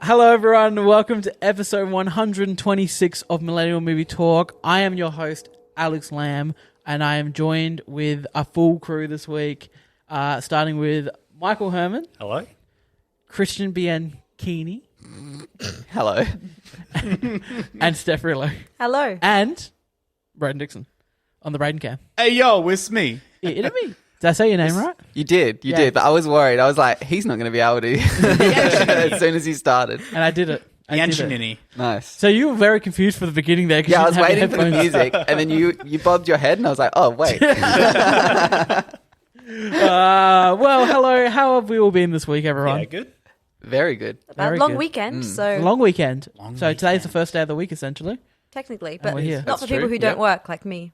Hello everyone, welcome to episode 126 of Millennial Movie Talk. I am your host, Alex Lamb, and I am joined with a full crew this week, starting with Michael Herman. Hello. Christian Bianchini. Hello. And Steph Rillo. Hello. And Braden Dixon on the Braden cam. Hey, yo, it's me. Did I say your name right? You did, but I was worried. I was like, he's not going to be able to as soon as he started. And I did it. Yanchinini. Nice. So you were very confused for the beginning there. Yeah, I was waiting for the music, and then you bobbed your head, and I was like, oh, wait. Well, hello. How have we all been this week, everyone? Yeah, good. Very good. Long weekend, so Long weekend. Long so weekend. today's the first day of the week, essentially. technically, And but we're here. not That's for people true. who don't Yep. work like me.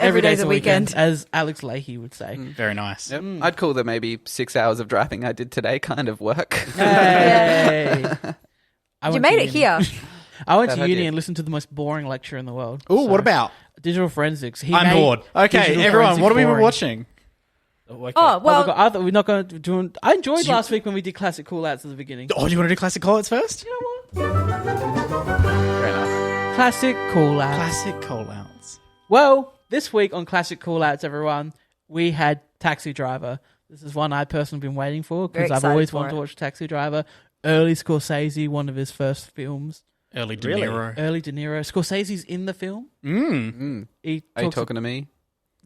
Every day's day's a a weekend, weekend. as Alex Leahy would say. Very nice. Yep. I'd call the maybe 6 hours of driving I did today kind of work. Hey. You made it here. I went That to I uni did. and listened to the most boring lecture in the world. Oh, what about? Digital forensics? I'm bored. Okay, digital everyone, what are we forensics boring. watching? Okay. Oh, well, I thought we're not going to do. I enjoyed last week when we did classic call outs at the beginning. Oh, do you want to do classic call-outs first? You know what? Very nice. Classic call outs. Classic call-outs. Well, this week on classic call outs, everyone, we had Taxi Driver. This is one I personally been waiting for because Very I've excited always for wanted to it. watch Taxi Driver. Early Scorsese, one of his first films. Early De Really? Niro. Early De Niro. Scorsese's in the film. He Are you talks- talking to me?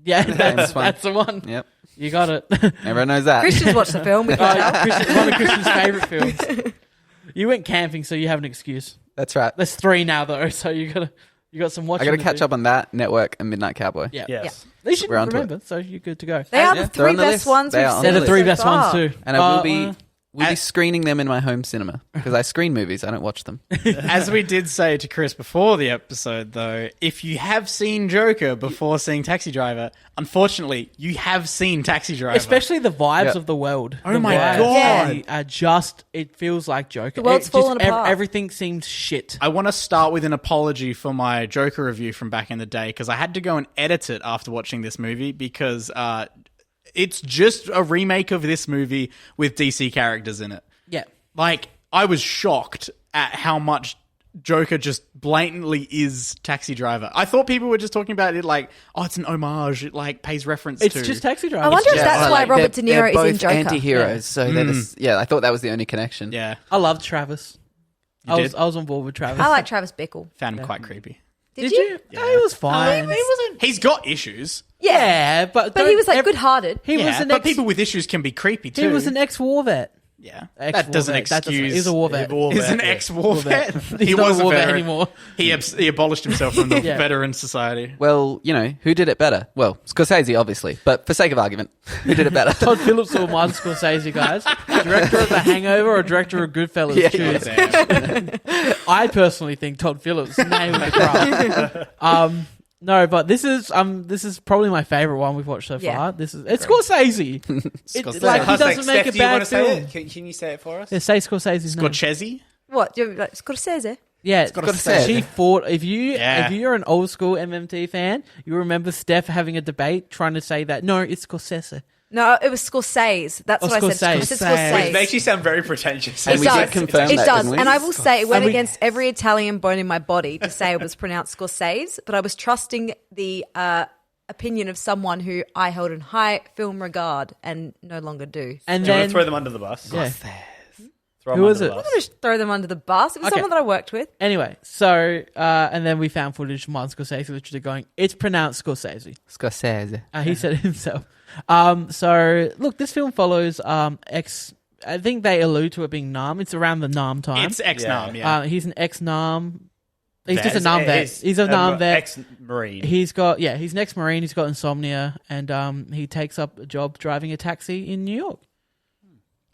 Yeah, Famous one. that's the one. Yep. You got it. Everyone knows that. Christian's watched the film. We can tell. One of Christian's favourite films. You went camping, so you have an excuse. That's right. There's 3 now, though, so you got some watching. I got to catch up on that, Network, and Midnight Cowboy. Yeah. Yes. You should We're onto remember, so you're good to go. They are Yeah, the they're 3 on the best list. ones They we've are on seen They're the 3 so best far. ones too. And I will be... We'll be screening them in my home cinema because I screen movies. I don't watch them. As we did say to Chris before the episode, though, if you have seen Joker before seeing Taxi Driver, unfortunately, you have seen Taxi Driver. Especially the vibes Yep. of the world. Oh The my vibes God. Are just, it feels like Joker. The world's It just- fallen apart. Everything seems shit. I want to start with an apology for my Joker review from back in the day because I had to go and edit it after watching this movie because it's just a remake of this movie with DC characters in it. Yeah. Like, I was shocked at how much Joker just blatantly is Taxi Driver. I thought people were just talking about it like, oh, it's an homage. It like pays reference It's to. just Taxi Driver. I wonder if It's that's just- why Robert De they're Niro both is in Joker. anti-heroes, so they're just, yeah, I thought that was the only connection. Yeah, I loved Travis. You did? I was on board with Travis. I like Travis Bickle. found him quite creepy. Did you? Yeah. Oh, he was fine. He's got issues. Yeah, but But he was like good-hearted. He was Yeah, an but ex. people with issues can be creepy too. He was an ex-war vet. Yeah, Ex-war that doesn't vet. That doesn't- excuse. He's a war vet. He's an ex-war vet. He's He not was a war vet veteran. anymore. He abolished himself from the Yeah. veteran society. Well, you know, who did it better? Well, Scorsese, obviously, but for sake of argument, who did it better? Todd Phillips or Martin Scorsese, guys. Director of The Hangover or director of Goodfellas? Yeah. Choose. Damn. I personally think Todd Phillips nailed the craft. No, but this is probably my favorite one we've watched so Yeah. far. It's Scorsese. Scorsese. Like he doesn't make a do you want bad to say film. it? Can you say it for us? Yeah, say Scorsese's name. Scorsese? What? Do you like Scorsese? Yeah, Scorsese. she fought. If Yeah. you're an old school MMT fan, you remember Steph having a debate trying to say that no, it's Scorsese. No, it was Scorsese. That's Oh, what I said. Scorsese. Scorsese. Which makes you sound very pretentious. And It we does. did confirm It that, does. didn't we? And I will say it went And we- against every Italian bone in my body to say it was pronounced Scorsese, but I was trusting the opinion of someone who I held in high film regard and no longer do. And Do you want then to throw them under the bus? yeah. Throw Who them was under it? the I'm bus. going to throw them under the bus. It was Okay. someone that I worked with. Anyway, so and then we found footage from Martin Scorsese literally going, it's pronounced Scorsese. Scorsese. He said it himself. So look, this film follows ex. I think they allude to it being Nam. It's around the Nam time. It's ex-Nam, yeah. He's an ex-Nam. He's Vet. just a Nam vet. He's a Nam vet. Ex-Marine. He's an ex-Marine. He's got insomnia, and he takes up a job driving a taxi in New York.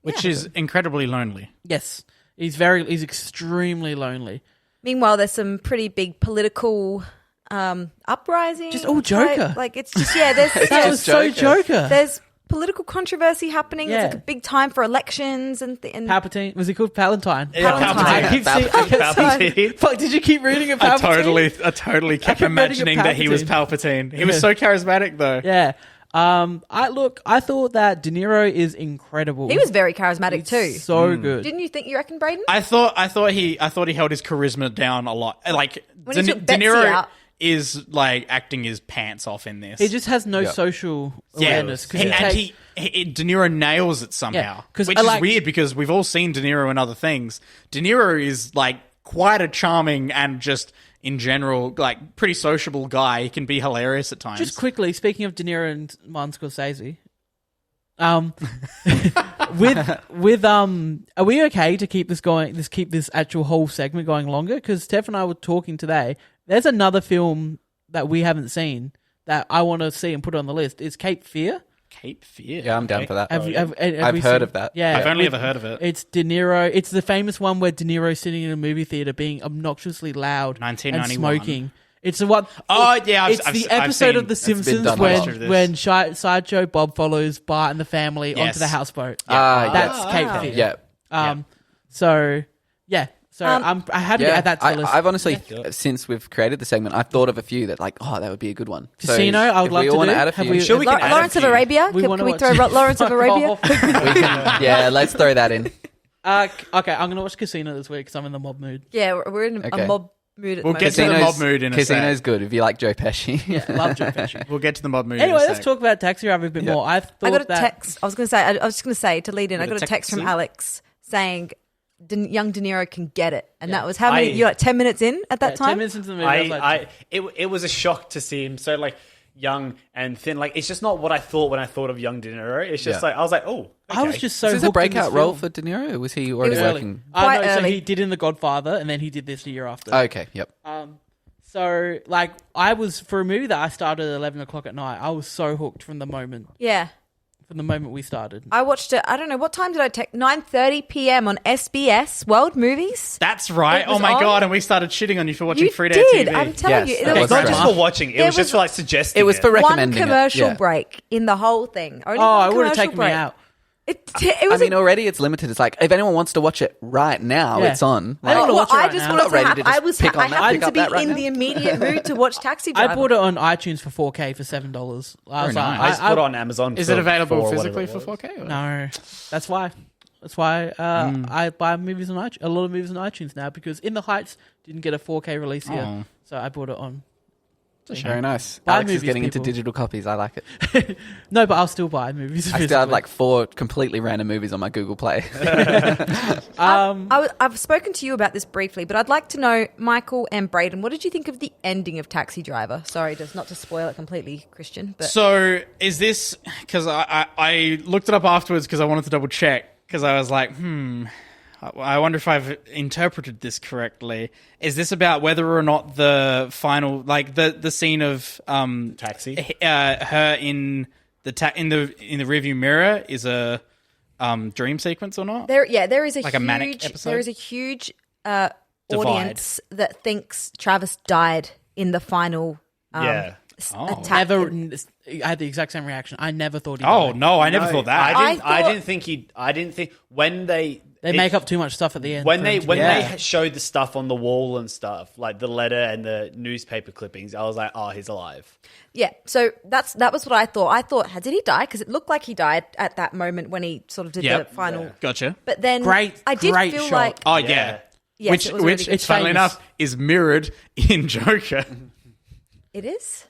Which is incredibly lonely. Yes, he's extremely lonely. Meanwhile, there's some pretty big political uprising. Just all Joker. Like it's just there's That just was so Joker. there's political controversy happening. Yeah. It's like a big time for elections and Palpatine, was he called Palantine? Yeah, Palantine. I keep seeing. I kept Palpatine. seeing- Fuck, did you keep reading it? Palpatine? I totally kept kept reading imagining that he was Palpatine. Palpatine. He was so charismatic, though. Yeah. I thought that De Niro is incredible. He was very charismatic He's too. so good. Didn't you think? You reckon, Braden? I thought he held his charisma down a lot. Like When he De took Betsy Niro out. is like acting his pants off in this. He just has no social awareness. 'cause And it he De Niro nails it somehow, Yeah, 'cause which I is like- weird because we've all seen De Niro in other things. De Niro is like quite a charming and just in general like pretty sociable guy. He can be hilarious at times. Just quickly, speaking of De Niro and Martin Scorsese, are we okay to keep this going? Keep this actual whole segment going longer? Because Steph and I were talking today. There's another film that we haven't seen that I want to see and put on the list. It's Cape Fear. Cape Fear. Yeah, I'm down for that. Have we I've heard of that. Yeah, I've only ever heard of it. It's De Niro. It's the famous one where De Niro's sitting in a movie theater being obnoxiously loud and 1991. smoking. It's the what? Oh, yeah, It's the episode of The been Simpsons done a lot. when Sideshow Bob follows Bart and the family Yes. onto the houseboat. Yeah. That's Cape Fear. Yeah. So I'm happy to add that to the list. I've honestly, since we've created the segment, I've thought of a few that like, that would be a good one. Casino, I would if love we to all want do. to add a Have few. we- Sure, we can add a Lawrence of few. Arabia? We Can wanna we watch- throw Lawrence of Arabia? Yeah, let's throw that in. Okay, I'm gonna watch Casino this week because I'm in the mob mood. Yeah, we're in Okay. a mob mood at We'll the get moment. to the mob mood in a Casino's sec. good if you like Joe Pesci. Yeah, love Joe Pesci. We'll get to the mob mood. Anyway, in a let's sec. talk about Taxi Driver a bit more. I thought I got a that text. I was just going to say to lead in. I Got a got a text from text? Alex saying young De Niro can get it, and that was how many? I- You're like 10 minutes in at that 10 time. minutes into the movie, I was like, It was a shock to see him so like young and thin. Like it's just not what I thought when I thought of young De Niro. It's just Yeah. like I was like, oh, I was okay. just so Is this a hooked in breakout this role film. for De Niro? Or was he already was working? Quite No, so early. he did in The Godfather, and then he did this the year after. Okay, yep. So, like, I was for a movie that I started at 11 o'clock at night. I was so hooked from the moment we started. I watched it. I don't know what time did I take? 9:30 p.m. on SBS World Movies. That's right. It was Oh my on- god! And we started shitting on you for watching You free-to-air did. TV. I'm telling Yes, you, that there was It's not great. just for watching. It was just for like suggesting. It was for one recommending commercial it. Yeah. break in the whole thing. Only Oh, one it would have commercial taken break. me out. It was. Already it's limited. It's like if anyone wants to watch it right now, Yeah. it's on. I don't wanna well, watch it I right just now. wanted Not ready to to have. just I was. pick on I that- happened pick to up be that right in now. the immediate mood to watch Taxi Driver. I bought it on iTunes for 4K for $7. I was Very like, nice. I just put it on Amazon. Is for it available 4 or physically whatever for it was. 4K? or- No, that's why. That's why I buy movies on iTunes, a lot of movies on iTunes now because In the Heights didn't get a 4K release yet, Oh. so I bought it on. Very nice. Buy Alex is movies, getting into people. digital copies. I like it. No, but I'll still buy movies. I still have like 4 completely random movies on my Google Play. I've spoken to you about this briefly, but I'd like to know, Michael and Braden, what did you think of the ending of Taxi Driver? Sorry, just not to spoil it completely, Christian. But So is this because I looked it up afterwards because I wanted to double check because I was like, I wonder if I've interpreted this correctly. Is this about whether or not the final, like the scene of Taxi? her in the rearview mirror is a dream sequence or not? there is a Like a manic episode? there is a huge audience that thinks Travis died in the final Yeah. attack. I had the exact same reaction. I never thought he Oh died. no, I never thought that. I didn't think when they Make up too much stuff at the end. when for they him to when be- they showed the stuff on the wall and stuff like the letter and the newspaper clippings. I was like, oh, he's alive. Yeah, so that was what I thought. I thought, did he die? Because it looked like he died at that moment when he sort of did Yep. the final. Yeah. Gotcha. But then Great I did shot. feel like Oh Yeah. yeah. Yes, which it was really good. It's funnily famous. enough is mirrored in Joker. it is.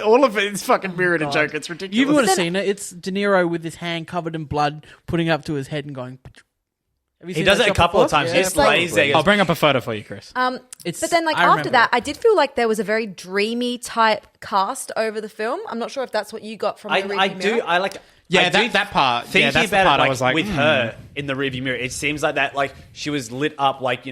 All of it is fucking mirrored in Joker. It's ridiculous. You would have seen it. It's De Niro with his hand covered in blood, putting it up to his head and going. Have you He seen does that it a shot couple of before? times. Yeah. He just lays there. he I'll goes, bring up a photo for you, Chris. It's, But then, like, I after remember that, it. I did feel like there was a very dreamy type cast over the film. I'm not sure if that's what you got from the I rearview do. mirror. I like. Yeah, I do that part. Thinking Yeah, that's the about part it, I was like, with her in the rearview mirror, it seems like that. Like she was lit up, like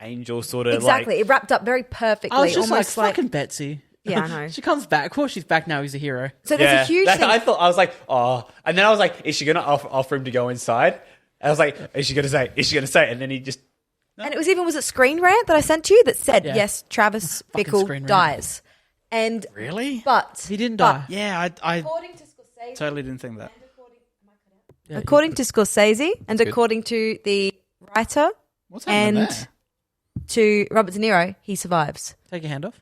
angel sort of. Exactly. Like, it wrapped up very perfectly. I was just almost like, fucking Betsy. Yeah, I know. She comes back. Of course, she's back now. He's a hero. So there's a huge thing. I was like, oh, and then I was like, is she gonna offer him to go inside? I was like, is she gonna say? Is she gonna say? And then he just. And it was a Screen Rant that I sent to you that said, Yeah. yes, Travis Fucking Bickle Screen Rant. dies. And Really? but He didn't but die. Yeah, I According to Scorsese, totally didn't think that. Yeah, according to Scorsese, and good. according to the writer What's happening and there? to Robert De Niro, he survives. take your hand off.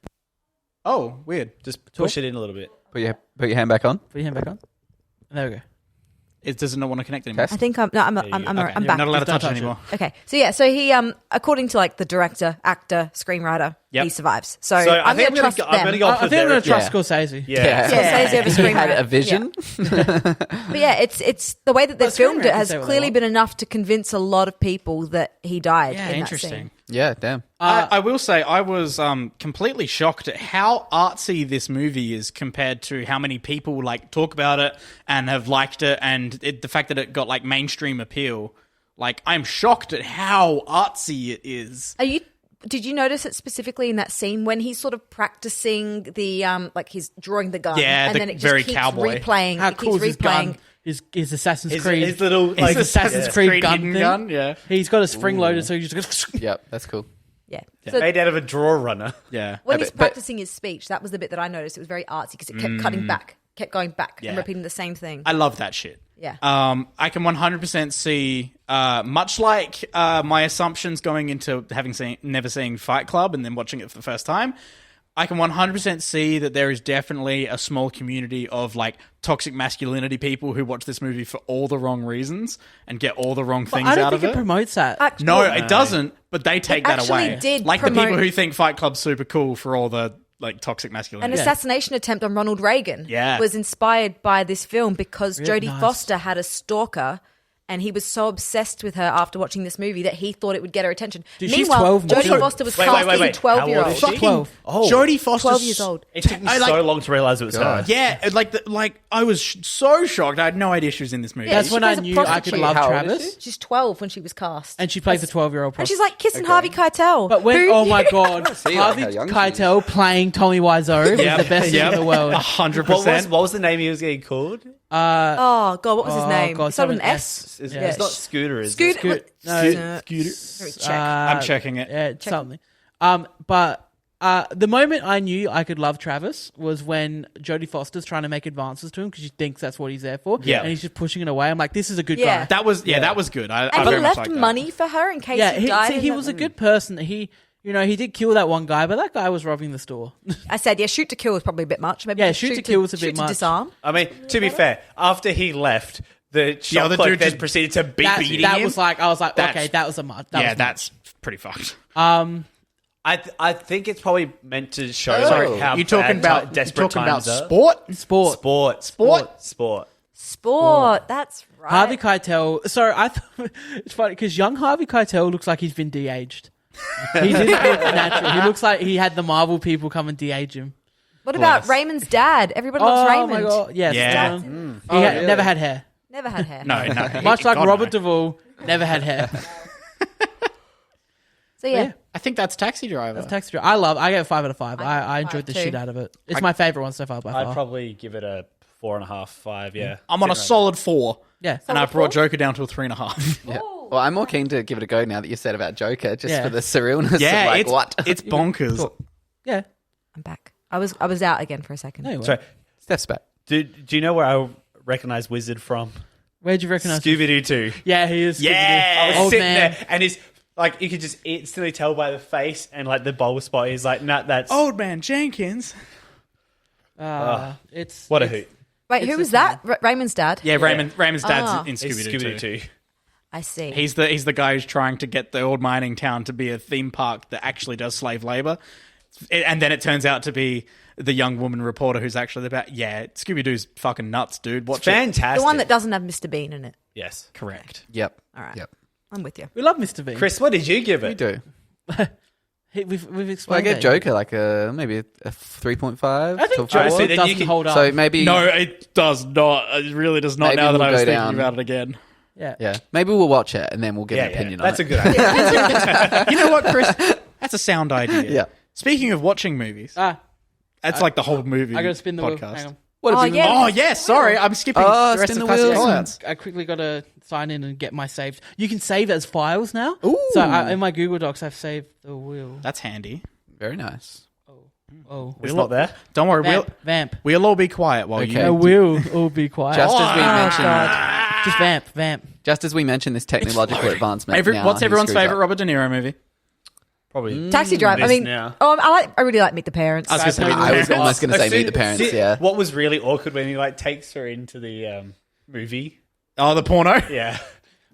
Oh, weird. Just push it in a little bit. Put your hand back on. Put your hand back on. There we go. Does it not want to connect anymore? Test. I think I'm Okay. I'm You're back. not allowed to Just don't touch it touch anymore. Okay, so yeah, so he according to like the director, actor, screwriter, Yep. he survives. So, So I'm think going to trust them. I'm going to go I off of think I'm going their... to trust Yeah. Scorsese. Yeah. Scorsese over He had screenwriter. a vision. But yeah, it's the way that they But filmed it screenwriters has say what they clearly want. been enough to convince a lot of people that he died. Yeah, in interesting. That scene. Yeah, damn. I will say I was completely shocked at how artsy this movie is compared to how many people like talk about it and have liked it, and the fact that it got like mainstream appeal. Like, I'm shocked at how artsy it is. Did you notice it specifically in that scene when he's sort of practicing the like he's drawing the gun? Yeah, and the then it just very keeps cowboy. replaying. How it cool is keeps his replaying. gun? His Assassin's Creed. His little His like Assassin's yeah. Creed gun hidden thing. gun, yeah. He's got a spring loaded, so he just goes. Yep, that's cool. Yeah. So made out of a draw runner. Yeah. when Yeah, he's but- practicing his speech, that was the bit that I noticed. It was very artsy because it kept cutting back, kept going back, Yeah. and repeating the same thing. I love that shit. Yeah. I can 100% see, much like my assumptions going into never seeing Fight Club and then watching it for the first time, I can 100% see that there is definitely a small community of like toxic masculinity people who watch this movie for all the wrong reasons and get all the wrong things I don't out think of it it. promotes that. Actually, No, it doesn't, but they take that actually away. did Like the people promote- who think Fight Club's super cool for all the like toxic An masculinity. assassination attempt on Ronald Reagan Yeah. was inspired by this film because Really Jodie nice. Foster had a stalker and he was so obsessed with her after watching this movie that he thought it would get her attention. Dude, she's Meanwhile, 12 now. Jodie Foster was casting How old 12-year-old. is she? Fucking 12. Jodie Foster. 12 years old. It took me I, like- so long to realize it was God. her. Yeah, like I was so shocked. I had no idea she was in this movie. Yeah, That's she when I plays a knew I could prostitute. love How old is Travis. she? She's 12 when she was cast. And she plays a 12-year-old. And she's like kissing Harvey Keitel. But when, Who- oh my god, See, like, Harvey how young she Keitel playing Tommy Wiseau is the best thing in the world. 100%. What was the name he was getting called? Oh, God, what was his name? God, It started with an something S. It's, Yeah. it's not Scooter, is Scoot- it? No, Scooter. Check. I'm checking it. Yeah, it's something. But the moment I knew I could love Travis was when Jodie Foster's trying to make advances to him because she thinks that's what he's there for. Yeah. And he's just pushing it away. I'm like, this is a good Yeah. guy. That was that was good. I and he very much left like that. money for her in case Yeah, he died. he was a good person. He did kill that one guy, but that guy was robbing the store. I said, yeah, shoot to kill was probably a bit much. Maybe Yeah, shoot to kill was a bit shoot to much. disarm. I mean, to be fair, after he left, the shop other clerk dude then just- proceeded to beat beating that him. was like, I was like, That's- okay, that was a much. Yeah, that's pretty fucked. I think it's probably meant to show Oh. like how You talking bad about desperate about times are. sport? sport. Sport. Sport. That's right. Harvey Keitel. Sorry, I thought it's funny because young Harvey Keitel looks like he's been de-aged. He didn't look natural. He looks like he had the Marvel people come and de-age him. What about Bless. Raymond's dad? Everybody loves Oh Raymond. my god! Yes, Yeah. he really? never had hair. Never had hair. No, no. Much like God, Robert no. Duvall, never had hair. So yeah. Yeah. I think that's Taxi Driver. Taxi Driver. I get 5 out of 5. I I enjoyed the too. shit out of it. It's my favorite one so far by I'd far. probably give it a 4.5, 5. Yeah, I'm on a solid 4, Yeah. and I brought Joker down to a 3.5. Yeah. Well, I'm more keen to give it a go now that you said about Joker, just Yeah. for the surrealness yeah, of like it's what. it's bonkers. Yeah. I'm back. I was out again for a second. No, you weren't. So, Steps back. do you know where I recognize Wizard from? Where'd you recognize? Scooby Doo 2. Yeah, he is. Yeah. I was Old sitting man. there, and he's like, you could just instantly tell by the face and like the bowl spot. He's like, nah, that's Old man Jenkins. It's what a it's- hoot. Wait, It's who was a that? Raymond's dad? Yeah, Raymond's dad's Ah. in It's Scooby Doo Scooby Doo 2. 2. I see. He's the guy who's trying to get the old mining town to be a theme park that actually does slave labor, and then it turns out to be the young woman reporter who's actually about. Yeah, Scooby Doo's fucking nuts, dude. Watch it. Fantastic. the one that doesn't have Mr. Bean in it. Yes. Correct. Yep. All right. Yep. I'm with you. We love Mr. Bean. Chris, what did you give We it? do. We've Well, I explained gave it. Joker like maybe a 3.5. I think to Alright, Joker so four. then doesn't you can- hold up. So maybe No, it does not. It really does not. Maybe Now that we'll I was go thinking down. about it again. yeah. yeah, maybe we'll watch it and then we'll get Yeah, an opinion that's on a it. good idea. You know what, Chris? That's a sound idea. Yeah. Speaking of watching movies, that's like the whole movie. I gotta spin the wheel. podcast. Hang on. What have Oh, we- yeah. Oh yes, sorry, I'm skipping Oh, the rest spin of the classic wheels. callouts. I quickly got to sign in and get my saved. You can save as files now. Ooh. So in my Google Docs, I've saved the wheel. That's handy. Very nice. Oh, It's not there. Don't worry, vamp. we'll all be quiet while Okay. you. I will all be quiet. Just as we Oh, mentioned, God. Just vamp. just as we mentioned this technological advancement. now What's he everyone's screws favorite up. Robert De Niro movie? Probably. Taxi Driver. I This mean, now. I really like Meet the Parents. I was gonna say I was almost going to say As soon- Meet the Parents. see, Yeah. What was really awkward when he like takes her into the movie. Oh, the porno. Yeah.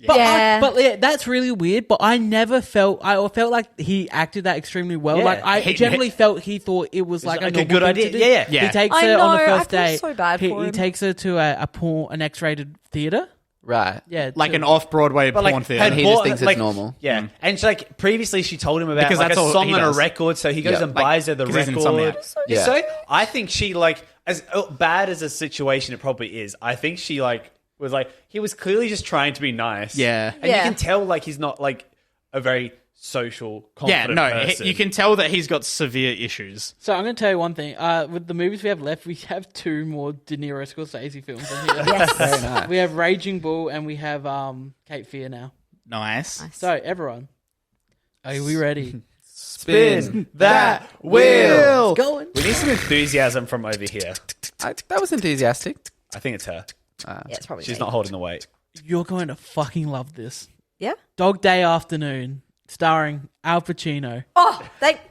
But Yeah. but that's really weird. But I never felt. I felt like he acted that extremely well. Yeah. Like I He- generally felt he thought it was like like a a good normal thing idea. to do. Yeah, yeah. He takes I her on the know, I first feel date. so bad he, for he him. takes her to an X-rated theater. Right. Yeah, Like to- an off-Broadway But porn like, theater. And he just thinks it's normal. Yeah, and she, like previously, she told him about Because like that's a all song he on a does. record, so he goes Yeah. and buys her the 'cause he's record. insomniac. Yeah. So I think she like as bad as a situation it probably is. I think she like was like he was clearly just trying to be nice. Yeah. and you Yeah. can tell like he's not like a very social, Yeah, confident no, person. you can tell that he's got severe issues. So I'm going to tell you one thing. With the movies we have left, we have 2 more De Niro Scorsese films in here. Yes. Very nice. We have Raging Bull and we have Cape Fear now. Nice. So everyone, are we ready? spin that wheel. Going. We need some enthusiasm from over here. That was enthusiastic. I think it's her. Yeah, it's probably She's me. not holding the weight. You're going to fucking love this. Yeah. Dog Day Afternoon, starring Al Pacino. Oh,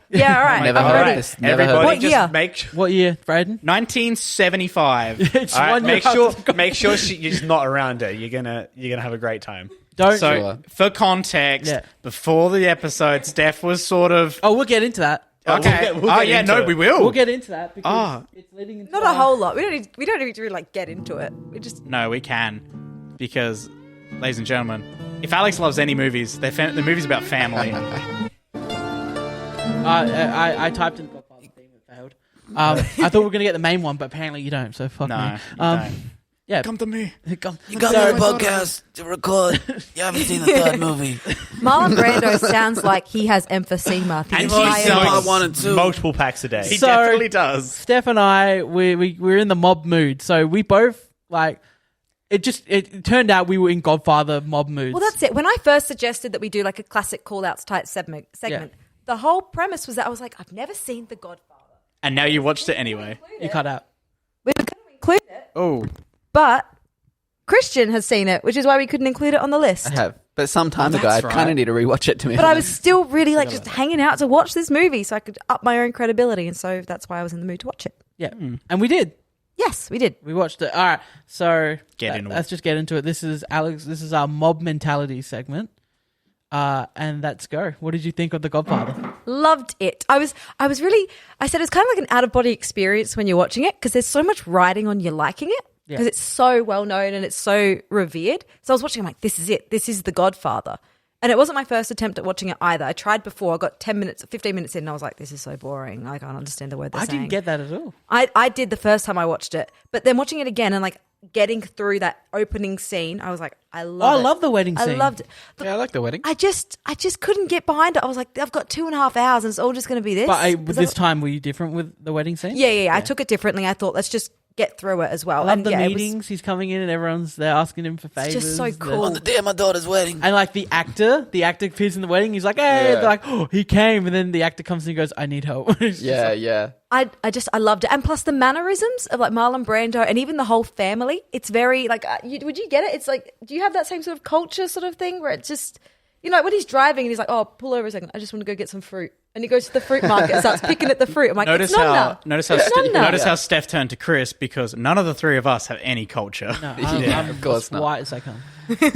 yeah. All right. Never I'm heard ready. of this. Never heard Everybody of What just year? make What year, Braden? 1975. It's All right, one year after- make sure she's not around her. You're gonna have a great time. Don't. So, Sure. for context, Yeah. before the episode, Steph was sort of... Oh, we'll get into that. Okay. we'll get into it. we will. We'll get into that because Oh. it's leading into Not a whole lot. We don't need to really like get into it. We just No, we can. Because, ladies and gentlemen, if Alex loves any movies, the movie's about family. I typed in Godfather theme, it failed. I thought we were gonna get the main one, but apparently you don't. So fuck No, me. you don't. Yeah, Come to me. come. You got So- me a podcast to record. You haven't seen the third movie. Marlon Brando sounds like he has emphysema. The And entire he's so- movie. Part 1 and 2. Multiple packs a day. He So- definitely does. Steph and I, we're in the mob mood, so we both like. It turned out we were in Godfather mob moods. Well, that's it. When I first suggested that we do like a classic call-outs type segment, the whole premise was that I was like, I've never seen The Godfather. And now you watched it anyway. You cut out. We were going to include it, Oh. but Christian has seen it, which is why we couldn't include it on the list. I have. But some time ago, I that's kind right. of need to rewatch it to me. But I was still really like just hanging out to watch this movie so I could up my own credibility. And so that's why I was in the mood to watch it. Yeah, and we did. Yes, we did. We watched it. All right, so Get into it. let's just get into it. This is Alex. This is our mob mentality segment, and let's go. What did you think of The Godfather? Loved it. I said it's kind of like an out of body experience when you're watching it because there's so much riding on you liking it because Yeah. it's so well known and it's so revered. So I was watching, I'm like, this is it. This is The Godfather. And it wasn't my first attempt at watching it either. I tried before. I got 15 minutes in and I was like, this is so boring. I can't understand the word they're I saying. didn't get that at all. I did the first time I watched it. But then watching it again and like getting through that opening scene, I was like, I love it. I love the wedding I scene. loved it. Yeah, I like the wedding. I just couldn't get behind it. I was like, I've got 2.5 hours and it's all just going to be this. But Because this time, were you different with the wedding scene? Yeah. I took it differently. I thought, let's just get through it as well. I love and the yeah, it was- meetings. He's coming in and everyone's there asking him for favors. just so cool. On the day of my daughter's wedding. And like the actor appears in the wedding. He's like, hey, Yeah. they're like, oh, he came, and then the actor comes and he goes, I need help. It's just Yeah, like- yeah. I loved it. And plus the mannerisms of like Marlon Brando and even the whole family. It's very like, would you get it? It's like, do you have that same sort of culture sort of thing where it's just, you know, when he's driving and he's like, oh, pull over a second. I just want to go get some fruit. And he goes to the fruit market and starts picking at the fruit. I'm like, Notice it's Nonna. how Nonna. how Steph turned to Chris because none of the three of us have any culture. No, Yeah, I'm of course as not. white as I come.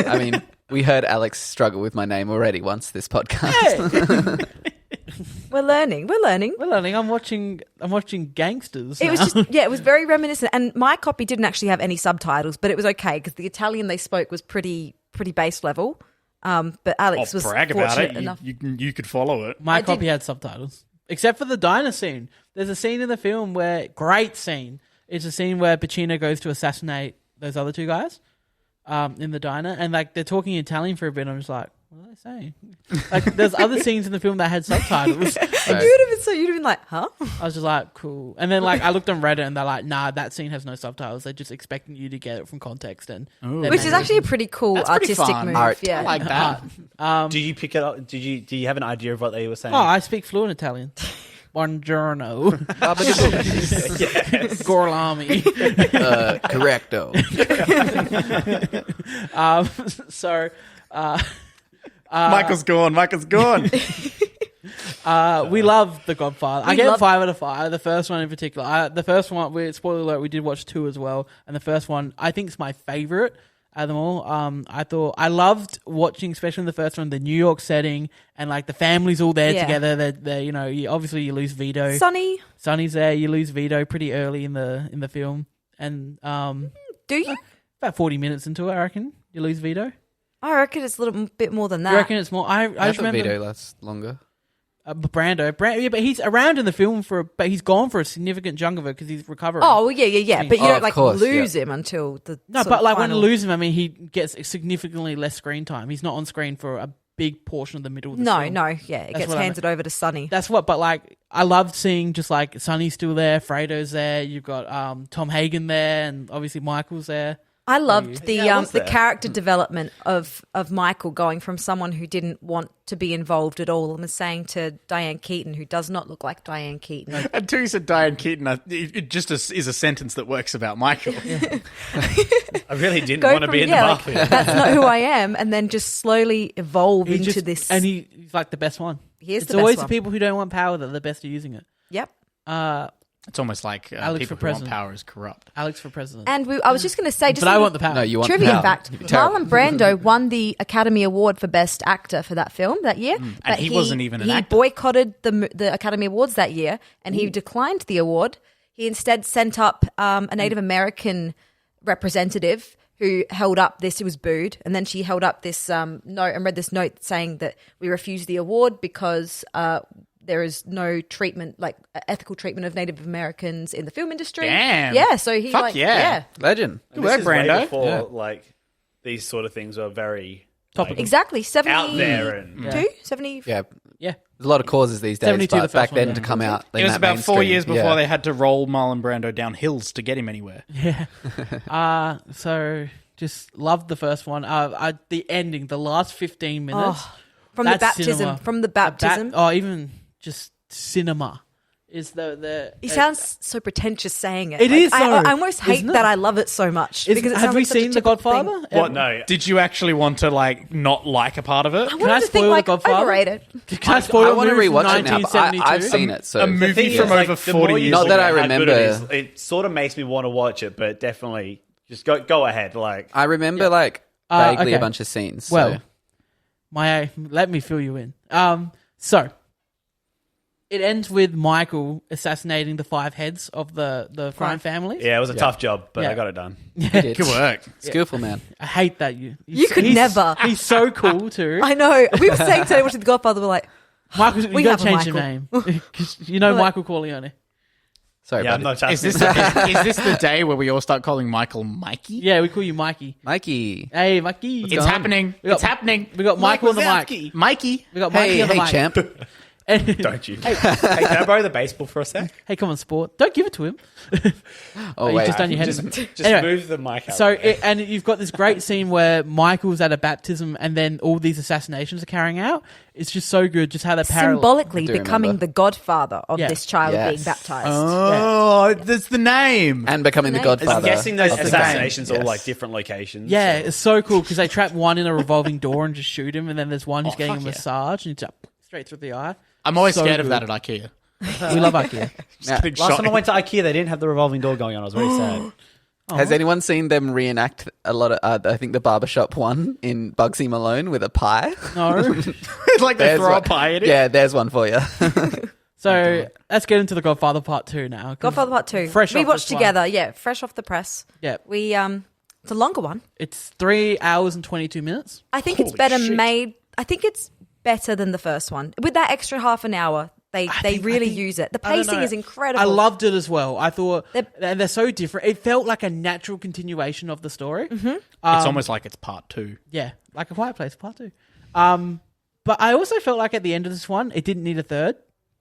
I mean, we heard Alex struggle with my name already once this podcast. We're learning. We're learning. I'm watching Gangsters. It was now. just, yeah, it was very reminiscent. And my copy didn't actually have any subtitles, but it was okay because the Italian they spoke was pretty base level. But Alex was brag about fortunate it. enough. You could follow it. My I copy did- had subtitles, except for the diner scene. There's a scene in the film where great scene. It's a scene where Pacino goes to assassinate those other 2 guys in the diner, and like they're talking Italian for a bit. And I'm just like, what are they saying? Like, there's other scenes in the film that had subtitles. Right. You'd have been like, huh? I was just like, cool. And then like I looked on Reddit and they're like, nah, that scene has no subtitles. They're just expecting you to get it from context. And their Which is actually a pretty cool That's pretty artistic fun. move. Art. Yeah. I like that. Did you pick it up? Do you have an idea of what they were saying? Oh, I speak fluent Italian. Buongiorno. Gorlami. Correcto. So Michael's gone. we love The Godfather. I We get love- 5 out of 5. The first one in particular. The first one, spoiler alert, we did watch 2 as well. And the first one, I think, is my favorite out of them all. I loved watching, especially in the first one, the New York setting and like the family's all there Yeah. together. They're obviously you lose Vito. Sonny's there. You lose Vito pretty early in the film, and Do you? about 40 minutes into it, I reckon you lose Vito. I reckon it's a little bit more than that. You reckon it's more? I I just thought remember Vito lasts longer. Brando, yeah, but he's around in the film but he's gone for a significant chunk of it because he's recovering. Oh, well, yeah. But you Oh, don't of like course, lose him until the no, sort but of like when you final- lose him, I mean, he gets significantly less screen time. He's not on screen for a big portion of the middle of the film. No, yeah, it That's gets what I handed over to Sonny. That's what, but like, I loved seeing just like Sonny's still there, Fredo's there, you've got Tom Hagen there, and obviously Michael's there. I loved the Yeah, I was the there. character development of Michael going from someone who didn't want to be involved at all and was saying to Diane Keaton, who does not look like Diane Keaton. Until you said Diane Keaton, it just is a sentence that works about Michael. I really didn't Go want to from, be in the like, Mafia. that's not who I am, and then just slowly evolve He into just- this. and he's like the best one. He is it's the always best the one. people who don't want power that are the best at using it. Yep. It's almost like Alex people for who want president. power is corrupt. Alex for president. And I was just going to say, just but I a want the power. No, you want trivia power. fact: Terrible. Marlon Brando won the Academy Award for Best Actor for that film that year, but he wasn't even an he actor. boycotted the Academy Awards that year, and he declined the award. He instead sent up a Native American representative who held up this. It was booed, and then she held up this note and read this note saying that we refuse the award because there is no treatment, like ethical treatment of Native Americans in the film industry. Damn. Yeah, so he Fuck like yeah. Legend. Good This work, is way Brando. before, Yeah. like, these sort of things were very Topical. exactly 70 out there. And Yeah. 70 Yeah. yeah. There's a lot of causes these days, 72 the but first back one, then yeah. to come out. It was that about 4 mainstream, years before yeah. they had to roll Marlon Brando down hills to get him anywhere. Yeah. So just loved the first one. The ending, the last 15 minutes. from the That's baptism cinema. from the baptism. Even just cinema is the. He sounds so pretentious saying it. It is, I though, almost hate isn't it? that I love it so much. because it have sounds we like such a seen The typical Godfather? thing. What? No. Did you actually want to like not like a part of it? I Can I wanted to spoil think like The Godfather? overrated. Can I spoil I a want to movie from rewatch it now, but 1972? I've seen it. So a movie The thing from is, over like, the 40 more you years Not look that at I how good remember. it is, it sort of makes me want to watch it, but definitely just go ahead. Like, I remember like vaguely okay. a bunch of scenes. So. Well, let me fill you in. So it ends with Michael assassinating the 5 heads of the crime family. yeah, it was a tough job, but Yeah. I got it done. He did. Good work. Skillful man. I hate that You could he's- never. He's so cool too. I know. We were saying today watching The Godfather, we're like, Michael, you We got to have a change your name because you know We're like- Michael Corleone. Sorry, Yeah, I'm buddy. not Is this the day where we all start calling Michael Mikey? Yeah, we call you Mikey. Mikey. Hey, Mikey. It's happening. We got- It's happening. we got Michael on the mic. Wazowski. Mikey. We got Mikey Hey, on the hey, mic. champ. Don't you? Hey, can I borrow the baseball for a sec? Hey, come on, sport. Don't give it to him. Oh you wait. just done your head. Just Anyway, move the mic out. So, of the way. and you've got this great scene where Michael's at a baptism and then all these assassinations are carrying out. It's just so good, just how they're parallel. symbolically I do becoming remember. the godfather of Yeah. this child Yes. being baptized. Oh, that's the name. And becoming the I'm godfather. I'm guessing those of the assassinations gang. are all Yes. like different locations. Yeah, so- it's so cool because they trap one in a revolving door and just shoot him, and then there's one who's Oh, getting a fuck yeah. massage and it's up straight through the eye. I'm always So scared of good. that at IKEA. We love IKEA. Yeah. Getting Last shot time I went to IKEA, they didn't have the revolving door going on. I was very sad. Has anyone seen them reenact a lot of? I think the barbershop one in Bugsy Malone with a pie. No. like they There's throw a one. pie at it. Yeah, there's one for you. So let's get into the Godfather Part 2 now. 'cause Godfather Part 2. Fresh we off watched this one. together, yeah, fresh off the press. Yeah, We it's a longer one. it's 3 hours and 22 minutes. I think it's Holy better shit. made. I think it's better than the first one. With that extra half an hour, they really use it. The I don't pacing know. is incredible. I loved it as well. I thought They're- they're so different. It felt like a natural continuation of the story. Mm-hmm. It's almost like it's part 2. Yeah, like A Quiet Place Part 2. But I also felt like at the end of this one, it didn't need a third.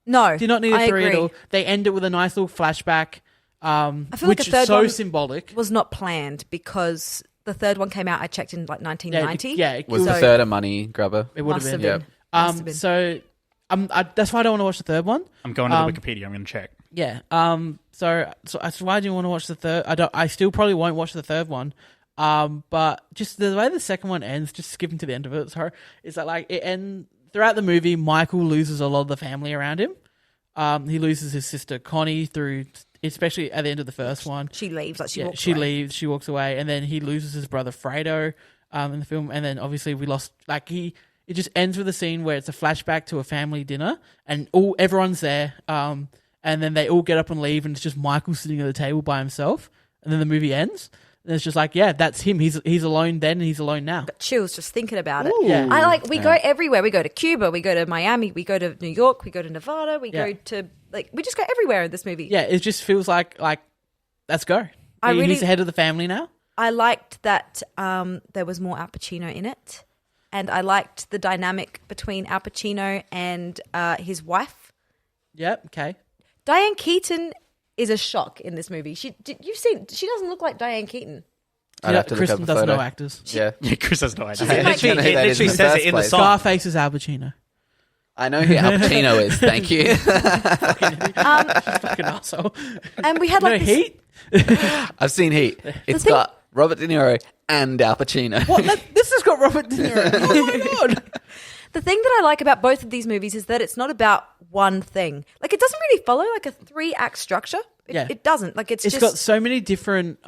No, Did not need a I 3 agree. at all. They end it with a nice little flashback, feel like which a is third so one symbolic. Was not planned because the third one came out. I checked in like 1990. Yeah, it Was was- the third a money grubber? It would have Must been. have been. Must have been. So that's why I don't want to watch the third one. I'm going to the Wikipedia. I'm going to check. Yeah. So why do you want to watch the third? I still probably won't watch the third one. But just the way the second one ends, just skipping to the end of it, sorry, is that like it ends throughout the movie. Michael loses a lot of the family around him. He loses his sister Connie through especially at the end of the first one. She leaves, like she walks she away. leaves, she walks away, and then he loses his brother Fredo in the film, and then obviously we lost. Like it just ends with a scene where it's a flashback to a family dinner, and everyone's there, and then they all get up and leave, and it's just Michael sitting at the table by himself, and then the movie ends. And it's just like, yeah, that's him. He's alone then, and he's alone now. But chills just thinking about it. Yeah. We go everywhere. We go to Cuba, we go to Miami, we go to New York, we go to Nevada, we go to we just go everywhere in this movie. Yeah, it just feels like let's go. He's the head of the family now. I liked that there was more Al Pacino in it, and I liked the dynamic between Al Pacino and his wife. Yep. Okay. Diane Keaton is a shock in this movie. She doesn't look like Diane Keaton. I'd have to look Kristen up a doesn't photo. know actors. Yeah. Yeah, Chris has no idea. I Literally, don't know who it that is literally in the says first it in the place. song. Scarface is Al Pacino. I know who Al Pacino is. Thank you. Fucking asshole. And we had No like this, Heat. I've seen Heat. It's thing- got Robert De Niro and Al Pacino. What? This has got Robert De Niro. Oh my god. The thing that I like about both of these movies is that it's not about one thing. Like it doesn't really follow like a 3-act structure. It doesn't. Like it's just got so many different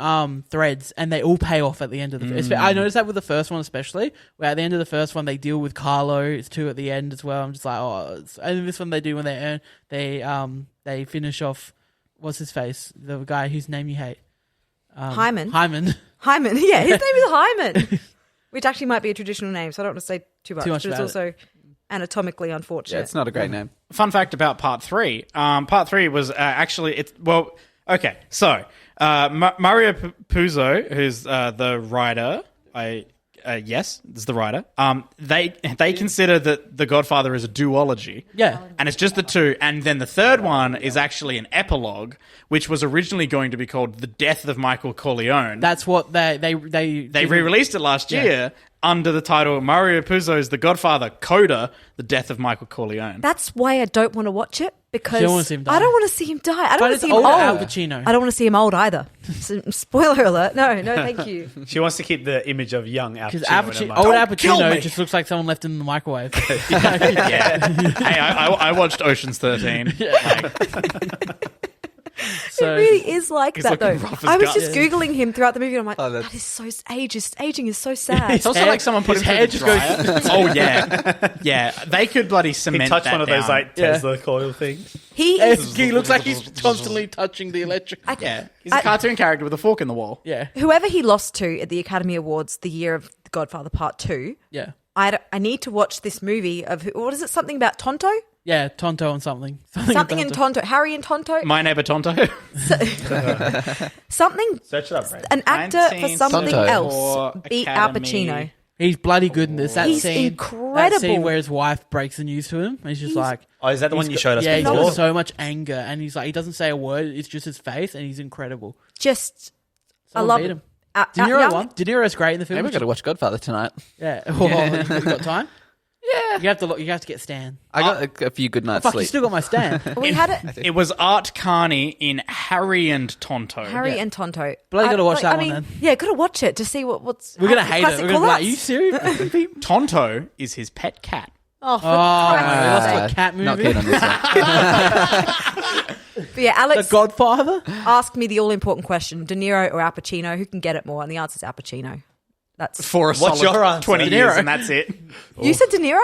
threads, and they all pay off at the end of the. I noticed that with the first one, especially, where at the end of the first one they deal with Carlo. It's 2 at the end as well. I'm just like, and this one they do when they finish off. What's his face? The guy whose name you hate. Hyman. Hyman. Yeah, his name is Hyman, which actually might be a traditional name, so I don't want to say too much. Too much but it's about also anatomically unfortunate. Yeah, it's not a great name. Fun fact about Part 3. Part 3 was actually... okay. So, Mario Puzo, who's the writer... yes, is the writer. They consider that The Godfather is a duology. Yeah. And it's just the 2. And then the third one is actually an epilogue, which was originally going to be called The Death of Michael Corleone. That's what they re-released it last year under the title Mario Puzo's The Godfather, Coda, The Death of Michael Corleone. That's why I don't want to watch it, because You don't want to see him die. I don't want to see him die. I don't But want to it's see him old old. Al Pacino. I don't want to see him old either. Spoiler alert. No, thank you. She wants to keep the image of young Al Because Pacino in her mind. old Al kill me. Pacino just looks like someone left him in the microwave. Yeah. Hey, I watched Ocean's 13. So It really is like He's that, though. looking rough as I was guts. just Googling him throughout the movie, and I'm like, that's- that is so aging is so sad. It's also like someone put his him hair through just the goes. dryer. Oh, yeah. Yeah. They could bloody cement He touched that one of those down. like Tesla coil things. He looks like he's constantly touching the electric. Yeah. He's a cartoon character with a fork in the wall. Yeah, Whoever he lost to at the Academy Awards the year of The Godfather Part 2, yeah, I need to watch this movie of, what is it, something about Tonto? yeah. Tonto and something. Something in Tonto. Harry and Tonto? My neighbor Tonto. Something, Search it up, right? an actor for something Tonto. else beat Al Academy. Pacino. He's bloody good in this. That He's scene, incredible. That scene where his wife breaks the news to him, and he's just like, Oh, is that the one you showed us yeah, he's before? got so much anger, and he's like, he doesn't say a word. It's just his face, and he's incredible. Just, Someone I love beat it. him. De Niro won. De Niro's great in the film. Maybe we've got to watch Godfather tonight. Yeah. Oh, you got time? Yeah. You have to look. You have to get Stan. I got a few good nights Fuck, you sleep. still got my Stan. We had it. It was Art Carney in Harry and Tonto. Harry Yeah. and Tonto. Bloody gotta watch that one then. Yeah, gotta watch it to see what's. We're gonna how hate it. classic We're gonna be call like, outs. "Are you serious?" Tonto is his pet cat. Oh, for Oh, Christ's that's sake. a cat Not movie. keen on this one. But yeah, The Alex Godfather. asked me the all-important question: De Niro or Al Pacino? Who can get it more? And the answer is Al Pacino. That's For a What's solid your answer? 20 De years, Niro. and that's it. you said De Niro.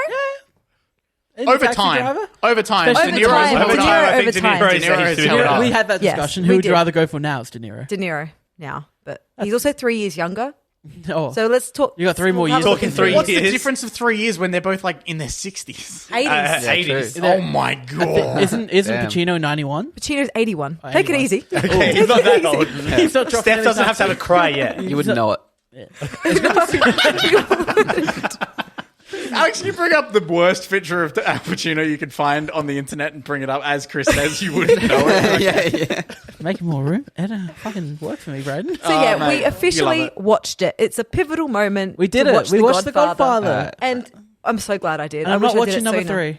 In Over Taxi time. Driver? Over time. Especially De De Niro's Niro. held De up. Niro I over think De time. Niro De Niro is is De held Niro. up. We had that Yes, discussion. we Who would you did. rather go for now? It's De Niro. De Niro now, but he's also 3 years younger. Oh, So let's talk. You got 3 more we'll have years. a look Talking at 3 this. What's the years. difference of 3 years when they're both like in their 60s? 80s. 80s. true. Oh my god. isn't Damn. Pacino 91? Pacino's 81. Oh, Take it 81. easy. Okay, he's not that old. He's not dropping Steph any doesn't have to time have a cry yet. You wouldn't know it. Alex, you bring up the worst picture of Al Pacino you could find on the internet and bring it up as Chris says you wouldn't know it. Yeah. soon. Making more room. It fucking work for me, Braden. So yeah, mate, we you love officially it. watched it. It's a pivotal moment. We did to it. Watch We The watched The Godfather. Alright. and I'm so glad I did. And I I'm wish not I did watching it number sooner.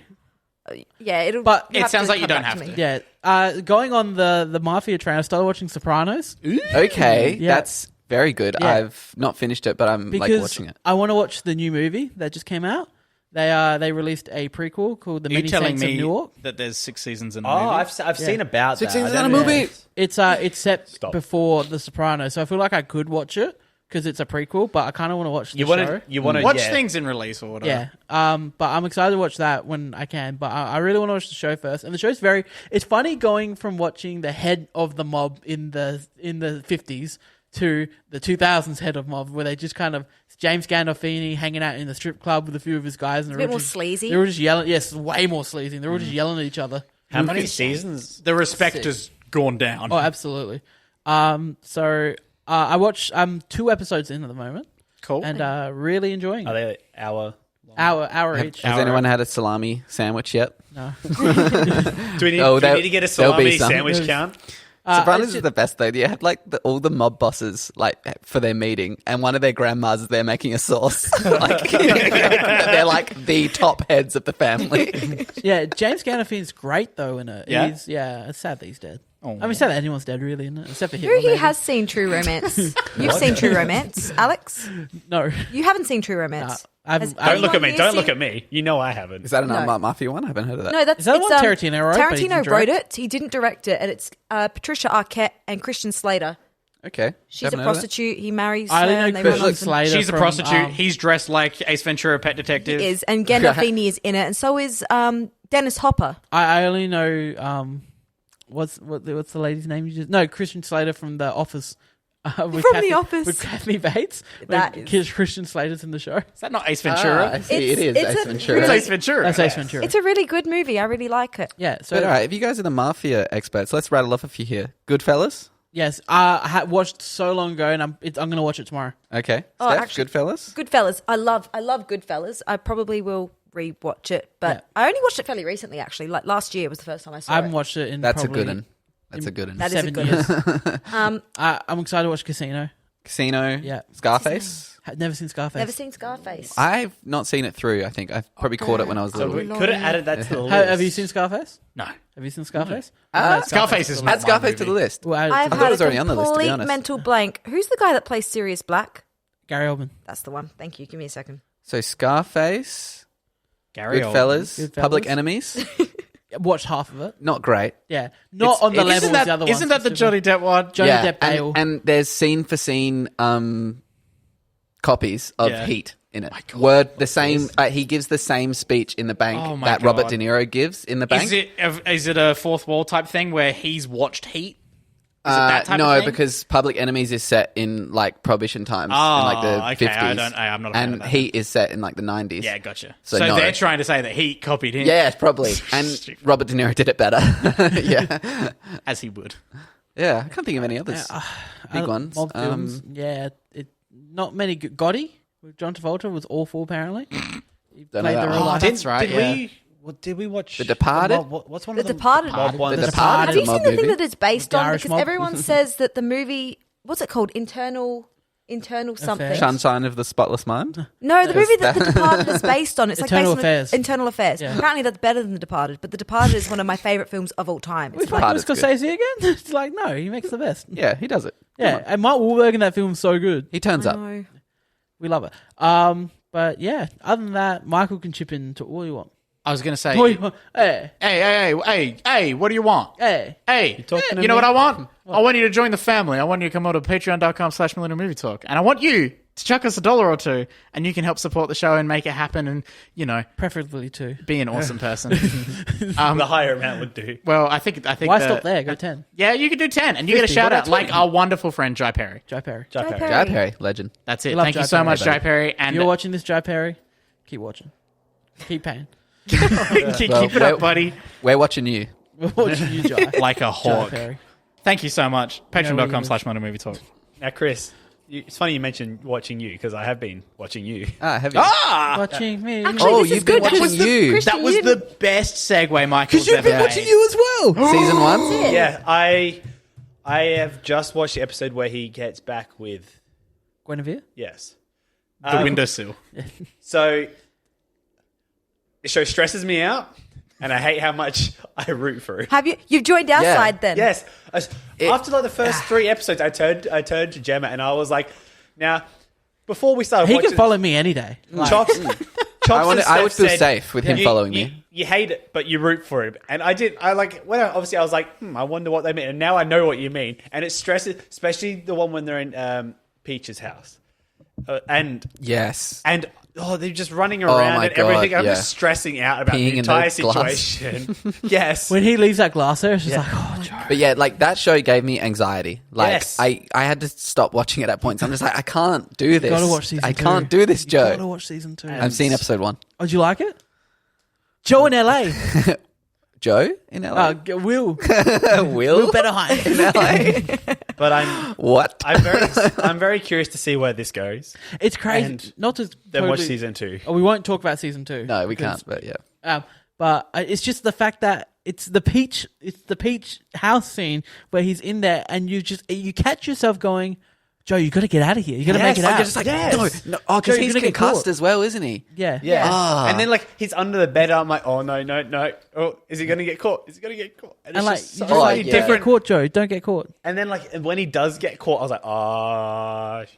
3. Yeah, it'll. But you it have sounds like you come don't back have me. to. Yeah. Going on the Mafia train, I started watching Sopranos. Okay, Yeah. that's very good. Yeah. I've not finished it, but I'm Because like watching it. I want to watch the new movie that just came out. They released a prequel called The Are you Many telling Saints of me Newark. that there's 6 seasons in a Oh, movie? I've seen about 6 that. seasons I in a don't know. movie. It's set Stop. before The Sopranos, so I feel like I could watch it because it's a prequel, but I kind of want to watch the show. You want to Watch things in release or whatever. Yeah, but I'm excited to watch that when I can. But I really want to watch the show first. And the show's it's funny going from watching the head of the mob in the 50s to the 2000s head of mob, where they just kind of James Gandolfini hanging out in the strip club with a few of his guys, and a bit more sleazy. They were just yelling. Yes, way more sleazy. They were just yelling at each other. How many seasons? The respect has gone down. Oh, absolutely. So I watched 2 episodes in at the moment, Cool. and really enjoying Are it. they hour? Hour each. Has anyone had a salami sandwich yet? No. Do we need, Oh, do we need to get a there'll be salami some. sandwich count? Sopranos is the best though. You have like all the mob bosses like for their meeting, and one of their grandmas is there making a sauce. Like they're like the top heads of the family. Yeah, James Gandolfini's great though in it. Yeah? It's sad that he's dead. Oh. I mean, it's sad that anyone's dead, really, isn't it? Except for Who Hitler. here maybe. has seen True Romance? You've seen True Romance, Alex? No. You haven't seen True Romance? I haven't- Has I Don't look at anyone me. here Don't seen- look at me. You know I haven't. Is that an No. unmarked mafia one? I haven't heard of that. No, that's Is that it's, one Tarantino wrote, but he didn't Tarantino wrote direct? it. He didn't direct it, and it's Patricia Arquette and Christian Slater. Okay, She's a haven't heard of that. prostitute. He marries I her. only and know they run Christian off and- Slater. She's a from, prostitute. He's dressed like Ace Ventura, Pet Detective. He is, and Gandolfini is in it, and so is Dennis Hopper. I only know what's the lady's name? Christian Slater from The Office. With From Kathy, The Office. with Kathy Bates. That When is- Christian Slater's in the show. Is that not Ace Ventura? I see. It is It's Ace a Ventura. It's Ace Ventura. That's Ace Ventura. It's a really good movie. I really like it. Yeah. So But all right, if you guys are the mafia experts, let's rattle off a few here. Goodfellas. yes, I had watched so long ago, and I'm going to watch it tomorrow. Okay. Oh, Steph, actually- Goodfellas. Goodfellas. I love Goodfellas. I probably will rewatch it, but Yeah. I only watched it fairly recently. Actually, like last year was the first time I saw I haven't it. watched it in That's a probably good one. That's a good one. That is a 7 good years. one. I'm excited to watch Casino. Casino. Yeah. Scarface. Had never seen Scarface. Never seen Scarface. I've not seen it through. I think I've probably caught it when I was So little. we could have added that to the list. Have you seen Scarface? No. Have you seen Scarface? Scarface is Add not Scarface my to the movie. list. Well, I've thought it had was a already on the list, to be complete honest. mental blank. Who's the guy that plays Sirius Black? Gary Oldman. That's the one. Thank you. Give me a second. So Scarface, Gary Oldman. Goodfellas, Goodfellas. Public Enemies. Watched half of it. Not great. Yeah, not It's- on the it's- level as the other ones. Isn't that the Johnny Depp one? Johnny yeah, Depp Bale? and there's scene for scene copies of Yeah. Heat in it. God, Word the same. He gives the same speech in the bank Oh my that Robert God. De Niro gives in the bank. Is it a fourth wall type thing where he's watched Heat? Is it that type no, of thing? because Public Enemies is set in like Prohibition times, Oh, in like the okay, 50s. I'm not a fan and of that. Heat is set in like the 90s. Yeah, gotcha. So So, no. they're trying to say that Heat copied him. Yeah, probably. And Stupid. Robert De Niro did it better. Yeah. As he would. Yeah, I can't think of any others. Big ones. Mob films. Yeah, not many. Gotti with John Travolta was awful. Apparently, he Don't know played that the one. real Oh, life. that's right. Did we watch The Departed? What's one The of the Departed. mob ones? The The Departed. Have you mob seen the movie. thing that it's based on? Irish Because mob. everyone says that the movie, what's it called? Internal something. Affairs. Sunshine of the Spotless Mind? No, the movie that The Departed is based on. It's like Internal based Affairs. on Internal Affairs. Yeah. Apparently, that's better than The Departed. But The Departed is one of my favorite films of all time. It's With like, Departed's Martin Scorsese again? It's like no, he makes the best. Yeah, he does it. Yeah, and Mark Wahlberg in that film is so good. He turns I up. know. We love it. But yeah, other than that, Michael can chip in to all you want. I was going to say, All you want. Hey, hey, what do you want? hey. Hey, talking to you know me? what I want? I want you to join the family. I want you to come over to patreon.com/Millennial Movie Talk. And I want you to chuck us $1 or $2 and you can help support the show and make it happen and, you know, Preferably too. be an awesome person. The higher amount would do. Well, I think Why stop there? Go 10. Yeah, you could do 10 and you get a 50, shout what out about like our wonderful friend Jai Perry. Jai Perry. Jai Jai Perry. Perry. Jai Perry, legend. That's it. We love Thank you Jai so Perry, much, buddy. Jai Perry. And You're watching this, Jai Perry? Keep watching. Keep paying. keep Well, it up, buddy. We're watching you. We're watching you, Jai. Like a Jai hawk. Perry. Thank you so much. what you Patreon.com/Millennial Movie Talk. Now, Chris, it's funny you mentioned watching you because I have been watching you. Have you? Watching me. Actually, Oh, this is you've been good. watching Christian, you. Christian, That was you the didn't- best segue Michael's ever made. as well. Season 1? Yeah, I have just watched the episode where he gets back with Guinevere? yes. The windowsill. So the show stresses me out, and I hate how much I root for it. Have you? You've joined our Yeah. side then. Yes, after like the first 3 episodes, I turned to Gemma and I was like, "Now, before we started, He watching can follow me any day. Like, Chops I would feel safe with him following me. You hate it, but you root for him. And I was like, I wonder what they mean. And now I know what you mean. And it stresses, especially the one when they're in Peach's house. Yes. And they're just running around and everything. I'm just stressing out about Peeing the in entire the glass. situation. Yes. When he leaves that glass there, it's just like, oh, Joe. But yeah, like that show gave me anxiety. Like Yes. I had to stop watching it at points. I'm just like, I can't do this. Gotta watch season 2. I can't do this, Joe. Gotta watch season 2. I've seen episode 1. Oh, did you like it? Joe in LA. Joe in LA? Will. Will Betterheim. in LA? But I'm very curious to see where this goes. It's crazy. And Not to then watch season 2. Oh, we won't talk about season 2. No, we can't, but yeah. But it's just the fact that it's the peach house scene where he's in there, and you catch yourself going, Joe, you got to get out of here. You got to make it out. You're just like, no. Oh, because he's concussed as well, isn't he? Yeah. Yeah. Ah. And then he's under the bed. I'm like, oh no. Oh, is he going to get caught? Is he going to get caught? And And it's like, just you so just many don't different. get caught, Joe. Don't get caught. And then when he does get caught, I was like,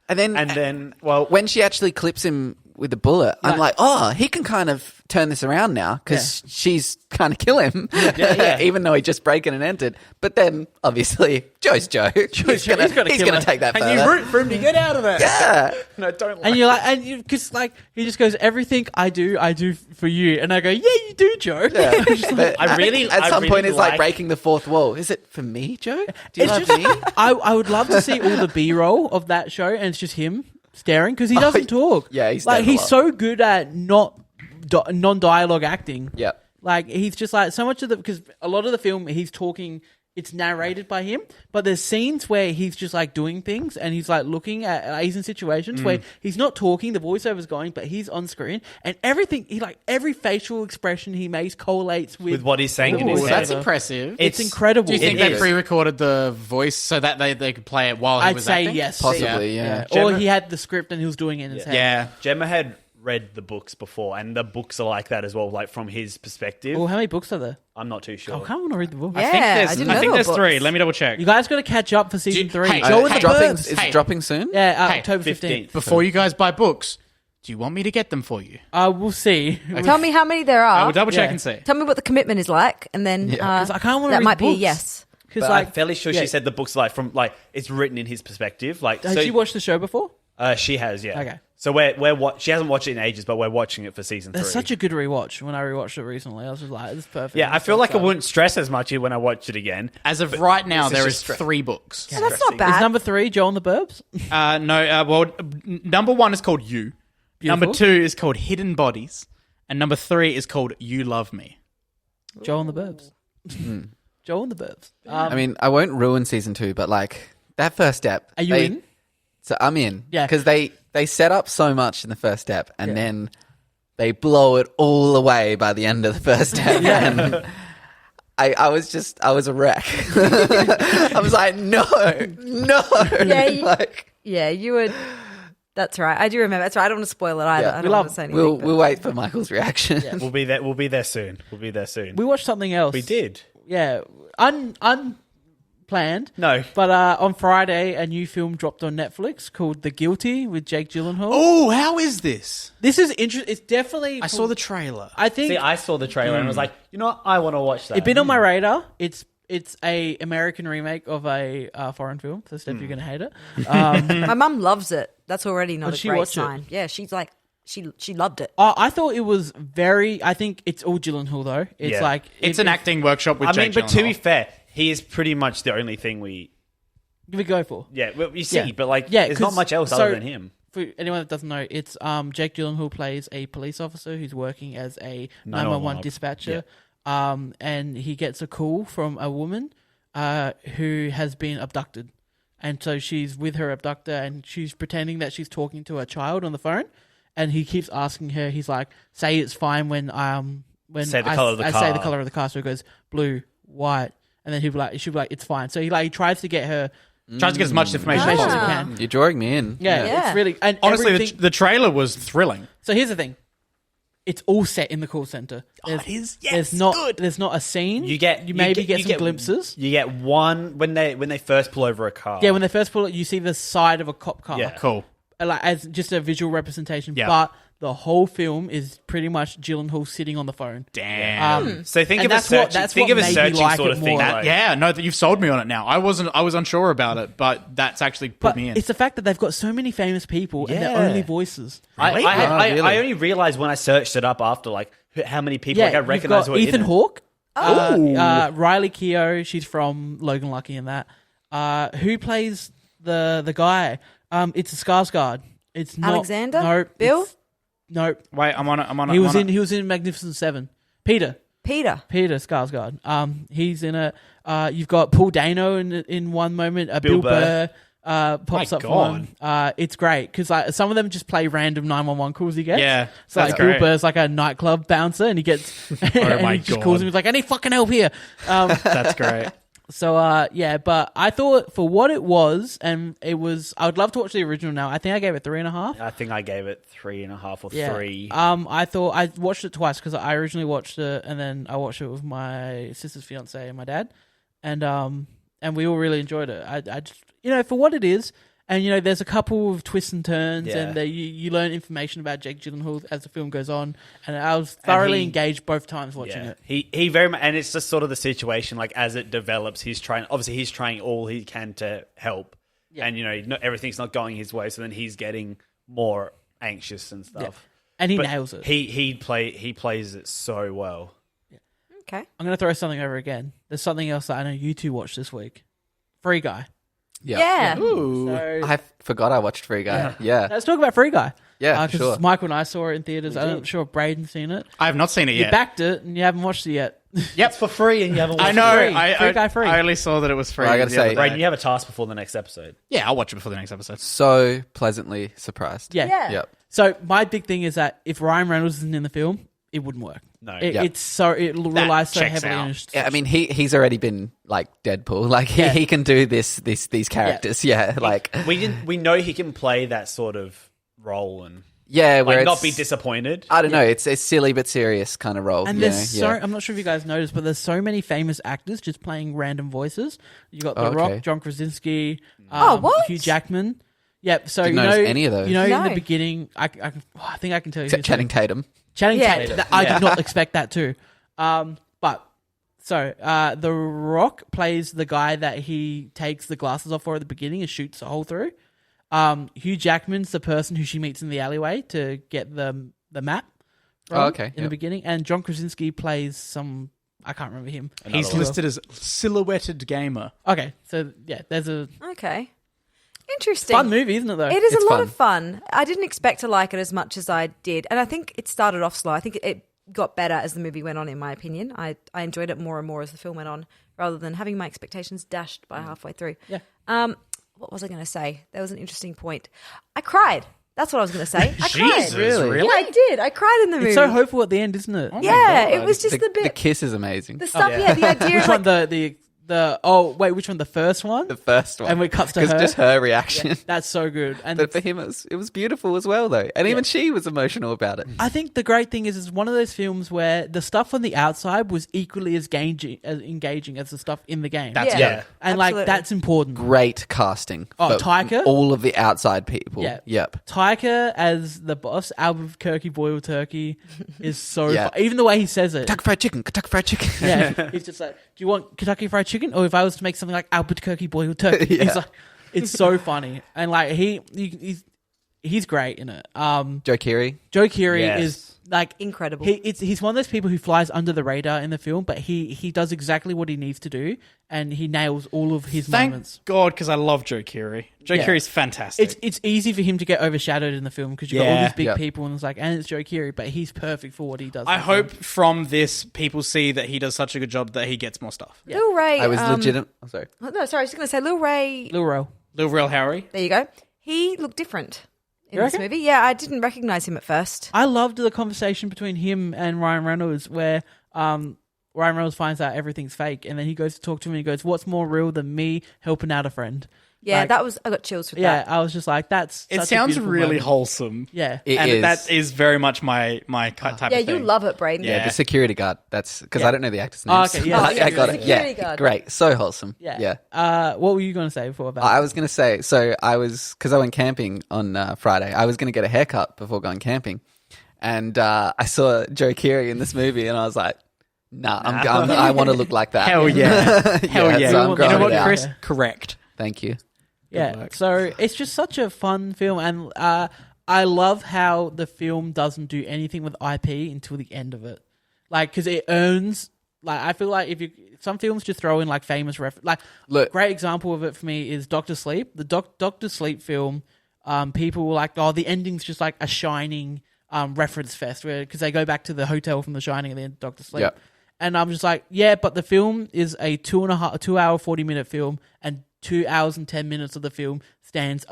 And then, well, when she actually clips him with the bullet, I'm like, oh, he can kind of turn this around now because she's kind of kill him, even though he just broken and entered. But then, obviously, Joe's Joe. He's going to take that and further. you root for him to get out of there. Yeah. No, don't. And you're like, because he just goes, everything I do for you. And I go, yeah, you do, Joe. Yeah. But I really- at I some really point, it's like like- breaking the fourth wall. Is it for me, Joe? Do you It's love just, me? I would love to see all the B-roll of that show, and it's just him staring because he doesn't talk. Yeah, he's like staring a he's lot. so good at non-dialogue acting. Yep. Like he's just like so much of because a lot of the film he's talking. It's narrated by him, but there's scenes where he's just like doing things and he's like looking at he's in situations where he's not talking, the voiceover's going, but he's on screen and everything. He like every facial expression he makes correlates with what he's saying in the his voiceover. head. That's impressive. It's incredible. Do you think It they is. pre-recorded the voice so that they could play it while he I'd was say acting? yes, Possibly, yeah. Or Gemma- he had the script and he was doing it in his head. Yeah, Gemma had read the books before, and the books are like that as well, like from his perspective. Well, how many books are there? I'm not too sure. I kind of want to read the book. Yeah. I think I there's, didn't I know think there there's were 3. books. Let me double check. You guys got to catch up for season 3. hey, Joe and hey, the Burbs. Is Hey. it dropping soon? Yeah, Hey, October 15th. 15th. Before you guys buy books, do you want me to get them for you? We'll see. Tell me how many there I are. will double check Yeah. and see. Tell me what the commitment is like, and then 'Cause I can't want to that read might the be a books. yes. Because But like, I'm fairly sure yeah. she said the book's like from like it's written in his perspective. Like, Has so she watched the show before? she has, yeah. Okay. So she hasn't watched it in ages, but we're watching it for season 3. It's such a good rewatch. When I rewatched it recently, I was just like, "This is perfect." Yeah, I I'm feel so like I excited. wouldn't stress as much when I watched it again. As of right now, this is there just is stress. 3 books. Oh, that's not Is bad. number 3 Joe and the Burbs? Number 1 is called You. Beautiful. Number 2 is called Hidden Bodies. And number 3 is called You Love Me. Joe and the Burbs. Joe and the Burbs. I mean, I won't ruin season 2, but like that first step. Are you in? So I'm in. Yeah. Because they set up so much in the first step and then they blow it all away by the end of the first step. And I was a wreck. I was like, no. Yeah, you would. That's right. I do remember. That's right. I don't want to spoil it either. Yeah. I don't want to say anything. We'll wait for Michael's reaction. We'll be there. We'll be there soon. We watched something else. We did. Yeah, unplanned. No. But on Friday, a new film dropped on Netflix called The Guilty with Jake Gyllenhaal. Oh, how is this? This is interesting. It's definitely. I saw the trailer. I think See, I saw the trailer and was like, you know what? I want to watch that. it's been on my radar. It's a American remake of a foreign film. So Steph, you're gonna hate it. My mum loves it. That's already not Did a she great watch it? sign. Yeah, she's like, she loved it. I thought it was very. I think it's all Gyllenhaal though. It's Yeah. like It's an acting workshop with I mean, Jake but to be Gyllenhaal. fair, he is pretty much the only thing we go for. you see. Yeah. But like, Yeah, there's not 'cause- much else so- other than him. For anyone that doesn't know, it's Jake Gyllenhaal plays a police officer who's working as a 911 911 dispatcher, and he gets a call from a woman who has been abducted, and so she's with her abductor, and she's pretending that she's talking to a child on the phone, and he keeps asking her. He's like, "Say it's fine when Say the I, colour of the I say the car." color of the car." So he goes blue, white, and then she'll be like, "It's fine." So he tries to get her Tries to get as much information as as possible possible. can. You're drawing me in. Yeah, Yeah. it's really and Honestly, everything- the trailer was thrilling. So here's the thing. It's all set in the call center. It is? Yes, There's not. good. There's not a scene. You get maybe you get some glimpses. You get one when they first pull over a car. Yeah, when they first pull it, you see the side of a cop car. Yeah. Cool. Like as just a visual representation. Yeah. But the whole film is pretty much Gyllenhaal sitting on the phone. Damn. So think And of a that's what- searching, that's think what of a made me searching like sort it of thing. more. Like, Yeah, no, that you've sold me on it now. I was unsure about it, but that's actually put But me in. it's the fact that they've got so many famous people and they're Yeah. only voices. Really? Really? I only realized when I searched it up after like how many people like I you've recognize got who are in Ethan it. Hawke, Riley Keough, she's from Logan Lucky and that. Who plays the guy? It's a Skarsgård. It's not Alexander? Nope. Bill? Nope. Wait, I'm on it. He was in Magnificent Seven. Peter Skarsgård. He's in it. You've got Paul Dano in one moment. Bill Burr pops My up God. for him. It's great because like some of them just play random 911 calls he gets. Yeah, so that's like Bill great. Burr's like a nightclub bouncer and he gets and my he just God. calls him. He's like, I need fucking help here. That's great. So yeah, but I thought for what it was, and it was, I would love to watch the original now. I think I gave it 3.5. I think I gave it 3.5 or Yeah. 3. I thought I watched it twice because I originally watched it and then I watched it with my sister's fiance and my dad, and we all really enjoyed it. I just for what it is, and there's a couple of twists and turns, Yeah. and you learn information about Jake Gyllenhaal as the film goes on, and I was thoroughly engaged both times watching it. He very much, and it's just sort of the situation like as it develops. He's trying all he can to help, and everything's not going his way. So then he's getting more anxious and stuff. And he But nails it. He plays it so well. Okay. I'm going to throw something over again. There's something else that I know you two watched this week. Free Guy. Yeah. Ooh. So, I forgot I watched Free Guy. Yeah. let's talk about Free Guy. Yeah, Because sure. Michael and I saw it in theaters. I'm not sure if Braden's seen it. I have not seen it You yet. backed it and you haven't watched it yet. Yep, for free, and you haven't. I Watched know. It. Free Guy free. I only saw that it was free. Well, I gotta the say- other day. Brayden, you have a task before the next episode. Yeah, I'll watch it before the next episode. So pleasantly surprised. Yeah. Yeah. Yep. So my big thing is that if Ryan Reynolds isn't in the film, it wouldn't work. No. Yeah. It relies so checks heavily out. on Yeah, I mean he's already been like Deadpool. Like Yeah. he can do these characters. Yeah, like We know he can play that sort of role and yeah, where like not it's- be disappointed. I don't know. It's a silly but serious kind of role. And you there's know? so Yeah. I'm not sure if you guys noticed, but there's so many famous actors just playing random voices. You got The Oh, Rock, okay. John Krasinski, what? Hugh Jackman. Yep. So Didn't you notice know any of those. You know, in No. the beginning, I think I can tell you. Except who's Channing in- Tatum. Channing Yeah. Tatum. I did not expect that too. But The Rock plays the guy that he takes the glasses off for at the beginning and shoots a hole through. Hugh Jackman's the person who she meets in the alleyway to get the map. From Oh, okay, In the yep. beginning, and John Krasinski plays some. I can't remember him. He's listed as silhouetted gamer. Okay, so yeah, there's a Okay. Interesting. fun movie, isn't it? Though It is It's a lot fun. of fun. I didn't expect to like it as much as I did. And I think it started off slow. I think it got better as the movie went on, in my opinion. I enjoyed it more and more as the film went on, rather than having my expectations dashed by halfway through. Yeah. What was I going to say? There was an interesting point. I cried. That's what I was going to say. I Jesus, cried. really? Yeah, I did. I cried in the movie. It's so hopeful at the end, isn't it? Yeah, it was just The, the bit. the kiss is amazing. The stuff, yeah, the idea Which of one? like, The oh wait, which one? The first one? The first one. And it cuts to 'Cause her? just her reaction. That's so good. And But for him, it was beautiful as well, though. And even she was emotional about it. I think the great thing is it's one of those films where the stuff on the outside was equally as engaging as the stuff in the game. That's Yeah. good. and absolutely. like that's important. Great casting. Oh, for Taika? all of the outside people. Yeah. Yep. Taika as the boss, Albuquerque boiled turkey, is so Yeah. even the way he says it. Kentucky Fried Chicken. Kentucky Fried Chicken. Yeah, he's just like, do you want Kentucky Fried Chicken, or if I was to make something like Albuquerque boiled turkey? Yeah. He's like, it's so funny, and like he's great in it. Joe Keery. Joe Keery Yes. is like incredible. He's one of those people who flies under the radar in the film, but he does exactly what he needs to do, and he nails all of his Thank moments. God, because I love Joe Keery. Joe Yeah. Keery's fantastic. It's easy for him to get overshadowed in the film because you've got all Yeah. these big Yep. people, and it's Joe Keery, but he's perfect for what he does. I in the hope film. from this people see that he does such a good job that he gets more stuff. Lil Ray. I was legitimate. Oh, sorry. No, sorry, I was just going to say Lil Ray. Lil Ro. Lil Real Harry. There you go. He looked different in You this reckon? movie. Yeah, I didn't recognize him at first. I loved the conversation between him and Ryan Reynolds where Ryan Reynolds finds out everything's fake, and then he goes to talk to him and he goes, "What's more real than me helping out a friend?" Yeah, Like, that was. I got chills with Yeah, that. I was just like, "That's." It such a sounds beautiful really moment. wholesome. Yeah, It and is. that is very much my type Yeah, of thing. you love it, Braden. Yeah. The security guard. That's because Yeah. I don't know the actor's Oh, names. okay, yeah. But Oh, I got it. security Yeah, guard. great. So wholesome. yeah. Yeah. What were you going to say before about? I was going to say, so because I went camping on Friday, I was going to get a haircut before going camping. and I saw Joe Keery in this movie, and I was like, nah. I want to look like that. Hell yeah. Hell yeah. So I'm You growing know it what, out. Chris? Correct. Thank you. Yeah, so it's just such a fun film, and I love how the film doesn't do anything with IP until the end of it. Like, because it earns... Like, I feel like some films just throw in, like, famous reference... Like, Look, great example of it for me is Doctor Sleep. The Doctor Sleep film, people were like, oh, the ending's just like a Shining reference fest, because they go back to the hotel from The Shining at the end of Doctor Sleep. Yep. And I'm just like, yeah, but the film is a 2 hour, 40-minute film, and 2 hours and 10 minutes of the film stands.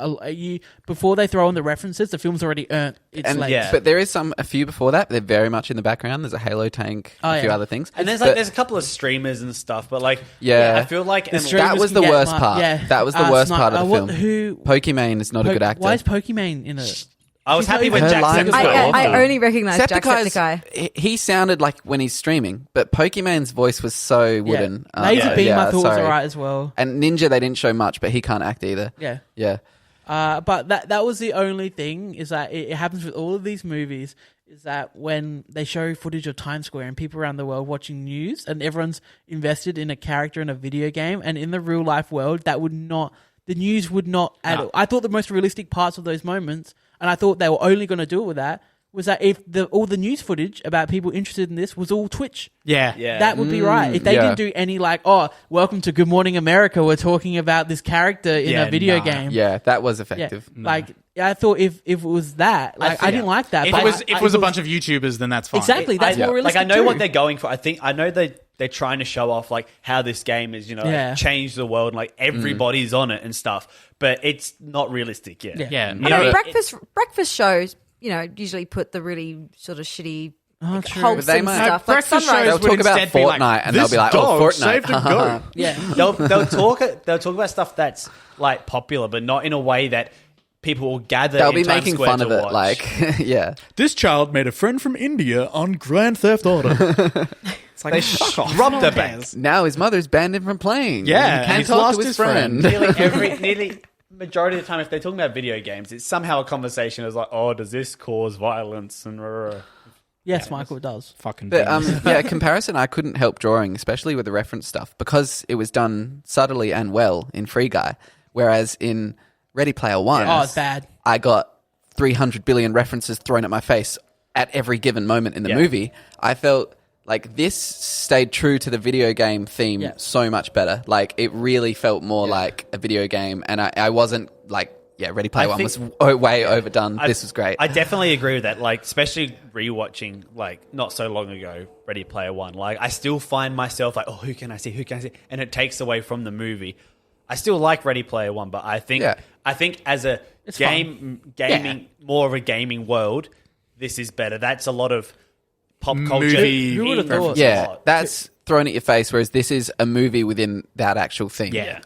Before they throw in the references, the film's already earned its legs. yeah. But there is a few before that. They're very much in the background. There's a Halo tank, a few other things. And there's But there's a couple of streamers and stuff, but like, Yeah. I feel like The and streamers that was can the get worst my- part. yeah. That was the worst Snipe- part of the what- film. Who? Pokimane is not a good actor. Why is Pokimane in it? I was She's not happy when even- Her lines Jacksepticeye. were awful. I only recognise Septiceye, Jacksepticeye. he sounded like when he's streaming, but Pokimane's voice was so wooden. Lazy Beam, I thought was sorry. alright as well. And Ninja, they didn't show much, but he can't act either. Yeah. Yeah. But that was the only thing, is that it happens with all of these movies, is that when they show footage of Times Square and people around the world watching news and everyone's invested in a character in a video game, and in the real life world, the news would not at all. I thought the most realistic parts of those moments, and I thought they were only going to do it with that, was that if all the news footage about people interested in this was all Twitch. Yeah. Yeah. That would be right. If they yeah. didn't do any like, oh, welcome to Good Morning America, we're talking about this character in Yeah, a video nah. game. Yeah, that was Yeah. effective. Like, I thought if it was that, like, I didn't like that. If but it was a bunch of YouTubers, then that's fine. Exactly, that's more realistic. Like, I know too. what they're going for. I know they're trying to show off like how this game is, Yeah. like, changed the world, and like everybody's on it and stuff. But it's not realistic yet. Yeah. Yeah. I You know know, breakfast shows, usually put the really sort of shitty, true. wholesome But they might- stuff. Like breakfast Sunrise. They'll would talk about instead be like, Fortnite, and they'll "This be like, oh, dog Fortnite." saved a goat. Yeah. They'll talk about stuff that's like popular, but not in a way that people will gather. They'll in be Times making Square fun to of it. watch. Like, yeah. This child made a friend from India on Grand Theft Auto. It's like, they fuck off. robbed No the one bank. cares. Now his mother's banned him from playing. Yeah, He and can't he's talk lost to his his friend. friend. nearly majority of the time, if they're talking about video games, it's somehow a conversation is like, oh, does this cause violence? And Yes, Michael, it does. Fucking But beans. comparison I couldn't help drawing, especially with the reference stuff, because it was done subtly and well in Free Guy, whereas in Ready Player One, Oh, it's bad. I got 300 billion references thrown at my face at every given moment in the movie. I felt like this stayed true to the video game theme so much better. Like, it really felt more like a video game, and I wasn't like, Ready Player One was way overdone. This was great. I definitely agree with that. Like, especially rewatching, like, not so long ago, Ready Player One. Like, I still find myself like, oh, who can I see? And it takes away from the movie. I still like Ready Player One, but I think as a gaming, more of a gaming world, this is better. That's a lot of pop culture. Movie Who would have thought? Yeah, that's thrown at your face, whereas this is a movie within that actual thing. Yeah.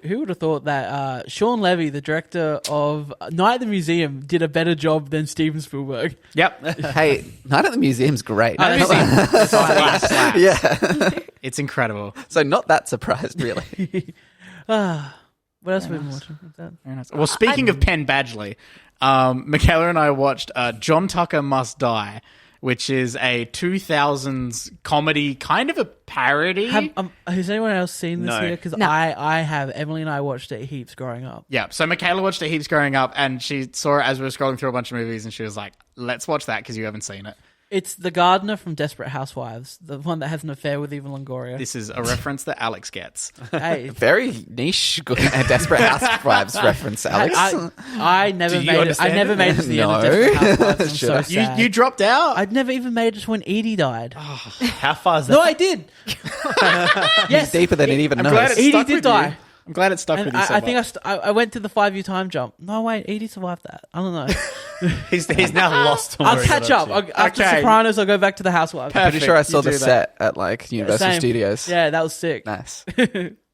Who would have thought that Sean Levy, the director of Night at the Museum, did a better job than Steven Spielberg? Yep. Hey, Night at the Museum's great. Yeah. It's incredible. So not that surprised, really. What else have we been watching? What's that? Very nice. Well, speaking of Penn Badgley, Michaela and I watched John Tucker Must Die, which is a 2000s comedy, kind of a parody. Has anyone else seen this No. here? Because No. I have. Emily and I watched it heaps growing up. Yeah, so Michaela watched it heaps growing up, and she saw it as we were scrolling through a bunch of movies, and she was like, let's watch that because you haven't seen it. It's the gardener from Desperate Housewives, the one that has an affair with Eva Longoria. This is a reference that Alex gets. Hey, Very niche, good, Desperate Housewives reference, Alex. I never Do you made it. I understand never it? made it to the end of No. Desperate Housewives. I'm Should so I? sad. You dropped out? I'd never even made it to when Edie died. How far is that? No, I did. Yes, Deeper than it even I'm knows. glad it Edie stuck did with die. you. I'm glad it stuck And with you so I think much. I went to the 5-year time jump. No, wait, Edie survived that. I don't know. He's now lost. to I'll where he catch got up. to. After Okay. Sopranos, I'll go back to the Housewives. I'm pretty sure I saw You the do that. set at like Universal Same. Studios. Yeah, that was sick. Nice.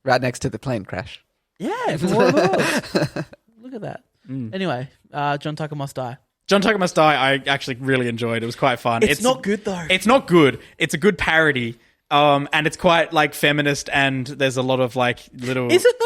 Right next to the plane crash. Yeah, from what it was. Look at that. Anyway, John Tucker Must Die. John Tucker Must Die, I actually really enjoyed. It was quite fun. It's not good, though. It's not good. It's a good parody. And it's quite like feminist, and there's a lot of like little. Is it though?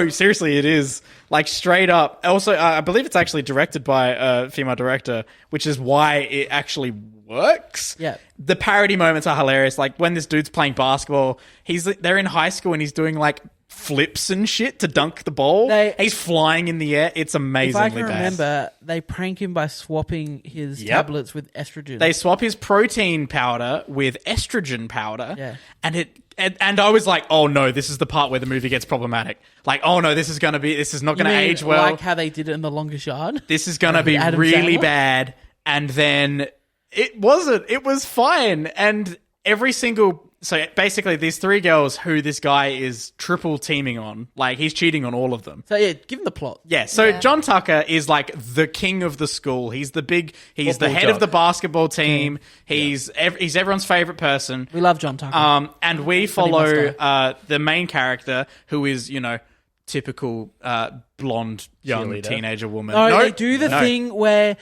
No, seriously, it is like straight up. Also, I believe it's actually directed by a female director, which is why it actually works. Yeah. The parody moments are hilarious. Like when this dude's playing basketball, they're in high school and he's doing like flips and shit to dunk the ball. He's flying in the air. It's amazingly If I can bad. remember, they prank him by swapping his tablets with estrogen. They swap his protein powder with estrogen powder. Yeah. And I was like, oh no, this is the part where the movie gets problematic. Like, oh no, this is not going to age well. Like how they did it in The Longest Yard? This is going to be Adam really Sandler? bad. And then it wasn't. It was fine. And so basically these three girls who this guy is triple teaming on, like he's cheating on all of them. So yeah, give him the plot. Yeah, so John Tucker is like the king of the school. He's the Football head jock. of the basketball team. He's everyone's favorite person. We love John Tucker. And we follow the main character, who is, typical blonde young Cheerleader. teenager woman. No, they do the thing where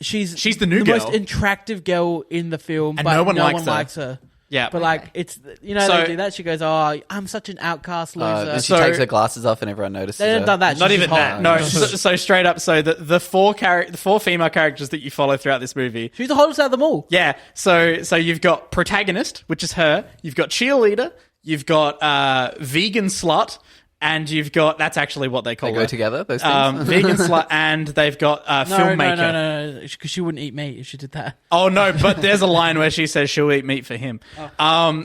she's the new girl. most attractive girl in the film, And but no one likes likes her. her. Yeah. But like it's So- they do that. She goes, "Oh, I'm such an outcast loser." And she So- takes her glasses off and everyone notices they haven't her. done that. Not She's even just that. hot. No, so straight up. So the four female characters that you follow throughout this movie. She's the hottest out of them all. Yeah. So you've got protagonist, which is her. You've got cheerleader. You've got vegan slut, and you've got that's actually what they call They go her. together, those things? Vegan slut, and they've got filmmaker. No, because she wouldn't eat meat if she did that. Oh no, but there's a line where she says she'll eat meat for him.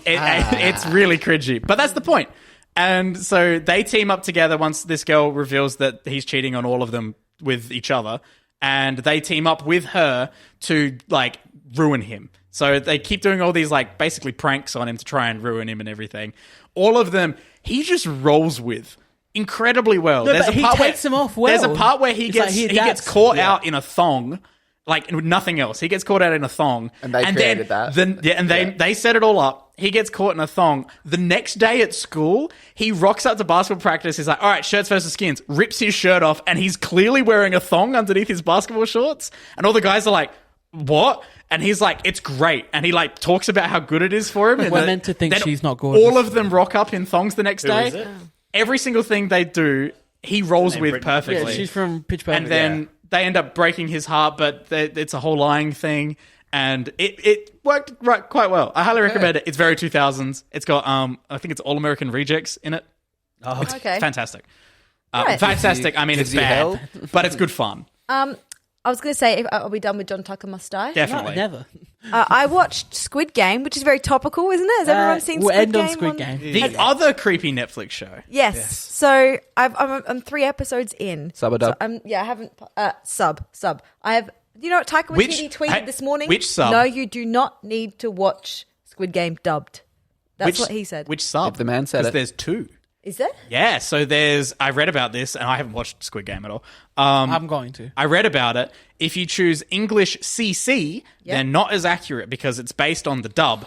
It's really cringy, but that's the point. And so they team up together once this girl reveals that he's cheating on all of them with each other, and they team up with her to like ruin him. So they keep doing all these like basically pranks on him to try and ruin him and everything. All of them, he just rolls with incredibly well. No, but he takes them off well. There's a part where he It's gets like he he gets adapts. caught out in a thong. Like nothing else. He gets caught out in a thong. And they created that. They set it all up. He gets caught in a thong. The next day at school, he rocks up to basketball practice. He's like, all right, shirts versus skins. Rips his shirt off, and he's clearly wearing a thong underneath his basketball shorts. And all the guys are like, what? And he's like, it's great. And he like talks about how good it is for him. And We're meant to think then she's not gorgeous. All of them rock up in thongs the next day. is it? Every single thing they do, he rolls with Britney. perfectly. Yeah, she's from Pitch Perfect. And then they end up breaking his heart, but it's a whole lying thing. And it worked quite well. I highly recommend it. It's very 2000s. It's got, I think it's All American Rejects in it. Oh, It's Okay. fantastic. Right. Fantastic. I mean, Gives it's you bad, hell. but it's good fun. I was going to say, are we done with John Tucker Must Die? No, Definitely. never. I watched Squid Game, which is very topical, isn't it? Has everyone seen we'll Squid end Game? on Squid Game. The other creepy Netflix show. Yes. So I'm 3 episodes in. Sub or dub? So I haven't sub. I have. You know what Taika Which- Waititi tweeted hey, this morning? which sub? No, you do not need to watch Squid Game dubbed. That's what he said. Which sub? If the man said Because it. there's two. Is there? Yeah, so I read about this, and I haven't watched Squid Game at all. I'm going to. I read about it. If you choose English CC, they're not as accurate because it's based on the dub.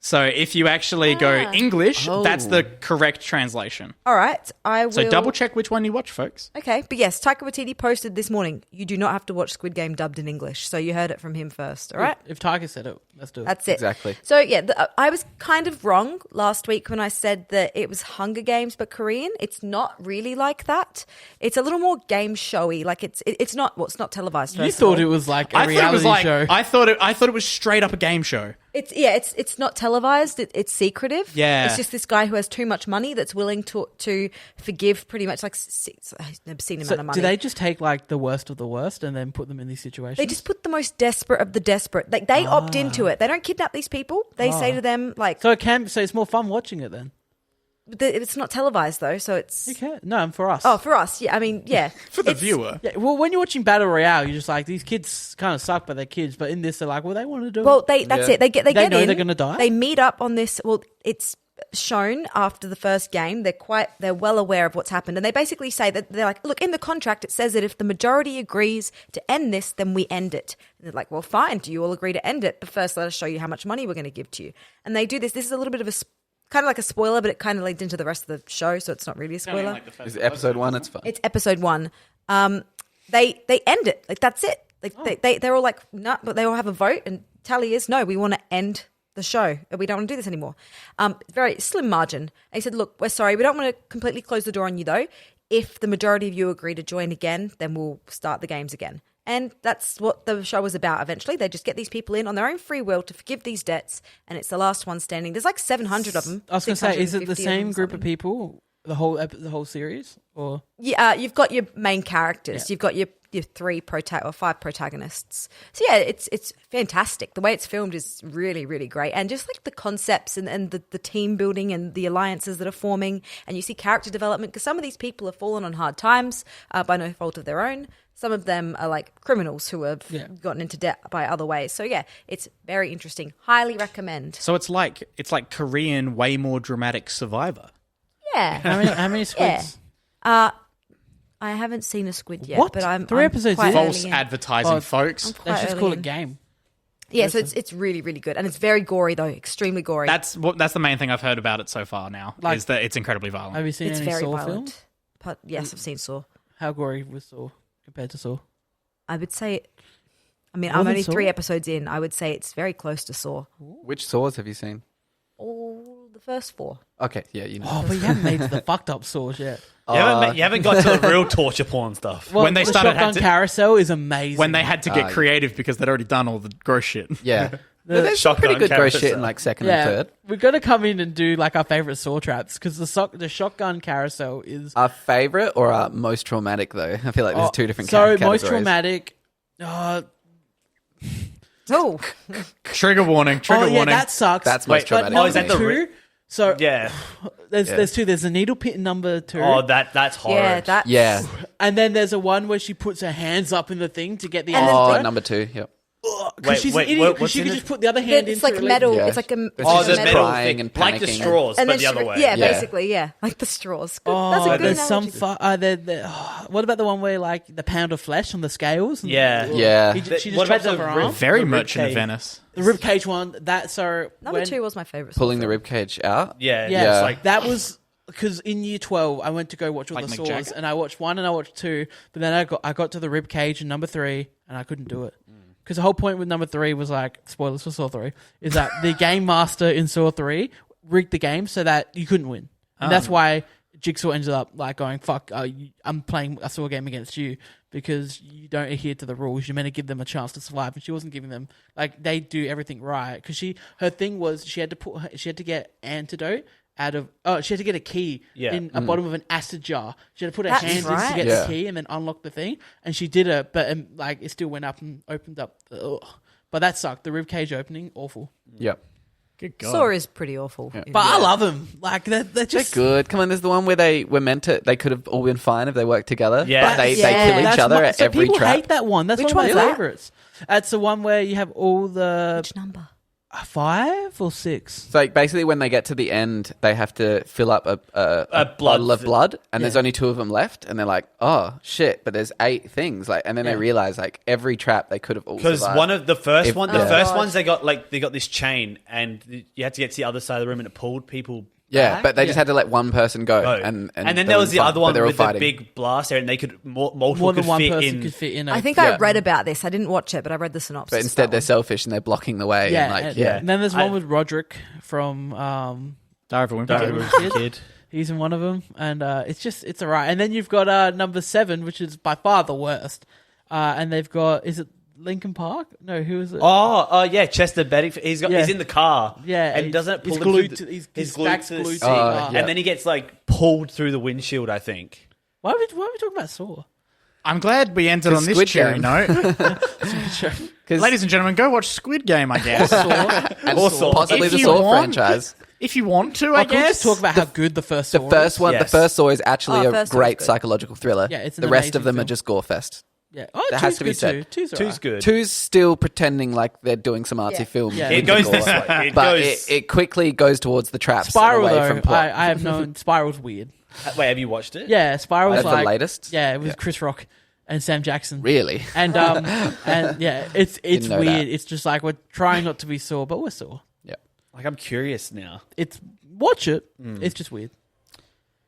So if you actually go English, that's the correct translation. All right. I will. So double check which one you watch, folks. Okay, but yes, Taika Waititi posted this morning. You do not have to watch Squid Game dubbed in English. So you heard it from him first. All right. If Tiger said it, let's do it. That's it. Exactly. So yeah, I was kind of wrong last week when I said that it was Hunger Games but Korean. It's not really like that. It's a little more game showy. Like it's not. Well, it's not televised. You first of thought all. it was like a I thought it reality was like show. I thought it was straight up a game show. It's not televised. It's secretive. Yeah. It's just this guy who has too much money that's willing to forgive pretty much like I've never seen him So amount of money. do they just take like the worst of the worst and then put them in these situations? They just put the most desperate of the desperate. Like they opt into it. They don't kidnap these people. They say to them like, So it's more fun watching it then. it's not televised though, so it's. Okay. No, for us. Oh, for us, yeah. I mean, yeah. For the It's- viewer. Yeah, well, when you're watching Battle Royale, you're just like, these kids kind of suck, but they're kids. But in this, they're like, well, they want to do Well, it. that's it. They get know in. they're gonna die? They meet up on this. Well, it's shown after the first game. They're well aware of what's happened, and they basically say that they're like, look, in the contract it says that if the majority agrees to end this, then we end it. And they're like, well, fine. Do you all agree to end it? But first, let us show you how much money we're going to give to you. And they do this. This is a little bit of a kind of like a spoiler, but it kind of leads into the rest of the show, so it's not really a spoiler. Is it episode 1? It's fine. It's episode 1. They end it. Like that's it. Like they're all like, no, but they all have a vote and tally is no, we want to end the show. We don't want to do this anymore. Very slim margin. And he said, look, we're sorry. We don't want to completely close the door on you, though. If the majority of you agree to join again, then we'll start the games again. And that's what the show was about eventually. They just get these people in on their own free will to forgive these debts, and it's the last one standing. There's like 700 of them. I was going to say, is it the 650 same them, group of something. people, the whole series? Or Yeah, you've got your main characters. Yeah. You've got your 5 protagonists. So yeah, it's fantastic. The way it's filmed is really, really great. And just like the concepts and the team building and the alliances that are forming. And you see character development because some of these people have fallen on hard times by no fault of their own. Some of them are like criminals who have gotten into debt by other ways. So yeah, it's very interesting. Highly recommend. So it's like Korean, way more dramatic Survivor. Yeah. how many squids? I haven't seen a squid yet, What? but I'm 3 episodes quite in? early False in. advertising, Oh, folks. quite Let's just early call in. it game. Yeah, so it's really, really good. And it's very gory though, extremely gory. That's the main thing I've heard about it so far. Now Like- is that it's incredibly violent. Have you seen it's any very Saw violent. films? But yes, I've seen Saw. How gory was Saw compared to Saw? I would say, I mean, More I'm than only Saw? 3 episodes in. I would say it's very close to Saw. Which Saws have you seen? Oh, the first 4. Okay, yeah, you know. Oh, but you haven't made the fucked up Saws yet. You haven't got to the real torture porn stuff. Well, When they the started shotgun had to- carousel is amazing. when they had to get creative because they'd already done all the gross shit. Yeah. But there's some pretty shotgun good gross shit carousel. in like second and yeah, third. we've got to come in and do like our favorite Saw traps because the shotgun carousel is Our favorite or our most traumatic though? I feel like there's two different So categories. most traumatic. Oh, Trigger warning. Trigger yeah, warning. that sucks. That's Wait, most traumatic. oh, is that the two? So Yeah. there's 2. There's a needle pit in number 2. Oh, that's horrid. yeah, that's... Yeah. And then there's a one where she puts her hands up in the thing to get the And then- Oh, antidote. number 2. Yep. Because Wait, she's wait, an idiot. Because what's she in could it? just put the other hand in. It's like to metal. Yeah. It's like a... It's Oh, just the metal. metal crying thing. and Like the panicking. straws, And but then the other she- way. Yeah, Yeah. basically, yeah. Like the straws. Good. Oh, That's a good there's some. analogy. What about the one where like the pound of flesh on the scales? And- Yeah. Yeah. She just What chops about off the her rib- arm. Very the Merchant of ribcage? Venice. The ribcage one. That so Number when- 2 was my favorite. Pulling the ribcage out. Yeah. Yeah, It's like, that was because in year 12 I went to go watch all Like the Mick Saws, Jagger? and I watched 1 and I watched 2, but then I got to the rib cage in number 3 and I couldn't do it because the whole point with number 3 was like spoilers for Saw 3 is that the game master in Saw 3 rigged the game so that you couldn't win, and that's why Jigsaw ended up like going fuck. I'm playing a Saw game against you because you don't adhere to the rules. You're meant to give them a chance to survive, and she wasn't giving them like they do everything right because her thing was she had to get antidote out of she had to get a key in a bottom of an acid jar. She had to put her That's hands in right. to get Yeah. the key and then unlock the thing, and she did it, but like it still went up and opened up. But that sucked. The ribcage opening, awful. Yep. Good God. Saw is pretty awful. But I love them. Like they're just Good. Come on, there's the one where they were meant to. They could have all been fine if they worked together. Yeah. But they Yeah. kill each That's other my- at so every people trap. hate that one. That's Which one of one's my that? favorites. That's the one where you have all the Which number? 5 or 6. So like basically, when they get to the end, they have to fill up a bottle of blood, and there's only 2 of them left, and they're like, "Oh shit!" But there's 8 things, like, and then they realize like every trap they could have all because survived. one of the first If- one, yeah. the first God. ones they got this chain, and you had to get to the other side of the room, and it pulled people. Yeah, back. but they just had to let one person go, Oh. and then they there was were the fine, other but one they're all with the fighting. big blast area, and they could multiple More than could one fit person in. could fit in. I think Yeah. I read about this. I didn't watch it, but I read the synopsis. But of instead, that they're one. selfish and they're blocking the way. Yeah, and like, and, yeah. and then there's one I- with Roderick from Diary of a Wimpy Diary Kid. of a Kid. He's in one of them, and it's alright. And then you've got number 7, which is by far the worst. And they've got is it Lincoln Park? No, who is it? Oh, yeah, Chester Bennington. He's Yeah. in the car. Yeah, and he's- doesn't it he's pull him glued through to- the, his glued back's to the glued to seat, the car. yeah. and then he gets like pulled through the windshield. I think. Why are we talking about Saw? I'm glad we ended on this Squid cheery Game. note. 'Cause- Ladies and gentlemen, go watch Squid Game, I guess. and Also, possibly if the you Saw want- franchise. If you want to, I Can we guess. just talk about how good the first Saw The first one, Yes. the first Saw is actually Oh, a first Saw great is good. psychological thriller. Yeah, it's an the rest of amazing them are film. just gore fest. is. Yeah. Oh, That two's has to be good said. too. Two's Two's good. Two's still pretending like they're doing some artsy Yeah. film. Yeah. with It the goes gore. this way. It But goes. it quickly goes towards the traps and Spyro away from though, plot. I have known Spiral's weird. Wait, have you watched it? Yeah, Spiral's That's the like latest? Yeah, it was Yeah. Chris Rock and Sam Jackson. Really? And and yeah, it's Didn't know weird. that. It's just like we're trying not to be Saw, but we're Saw. Yeah. Like I'm curious now. It's watch it. It's just weird.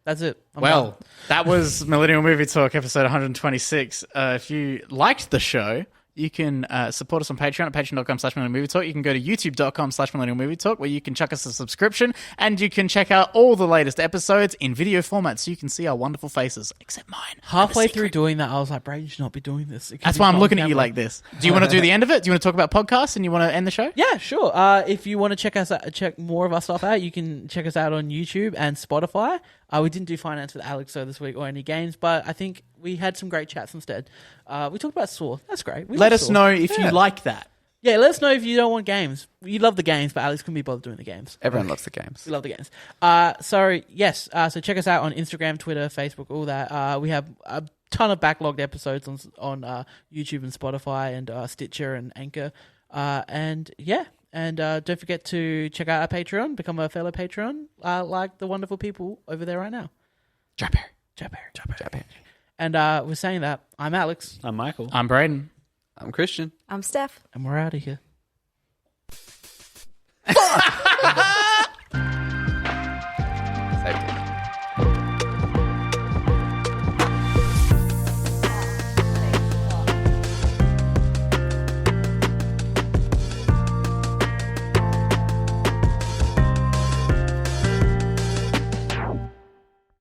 That's it. I'm Well, done. that was Millennial Movie Talk, episode 126. If you liked the show, You can support us on Patreon at patreon.com/millennialmovietalk. You can go to youtube.com/millennialmovietalk, where you can chuck us a subscription, and you can check out all the latest episodes in video format so you can see our wonderful faces, except mine. Halfway through doing that, I was like, Braden should not be doing this. That's why I'm looking at you like this. Do you want to do the end of it? Do you want to talk about podcasts and you want to end the show? Yeah, sure. If you want to check more of our stuff out, you can check us out on YouTube and Spotify. We didn't do finance with Alex this week or any games, but I think we had some great chats instead. We talked about Saw. That's great. Let us know if you like that. Yeah, let us know if you don't want games. You love the games, but Alex couldn't be bothered doing the games. Everyone loves the games. We love the games. So check us out on Instagram, Twitter, Facebook, all that. We have a ton of backlogged episodes on YouTube and Spotify and Stitcher and Anchor. And don't forget to check out our Patreon, become a fellow Patreon, like the wonderful people over there right now. Jabber. And we're saying that. I'm Alex. I'm Michael. I'm Braden. I'm Christian. I'm Steph. And we're out of here.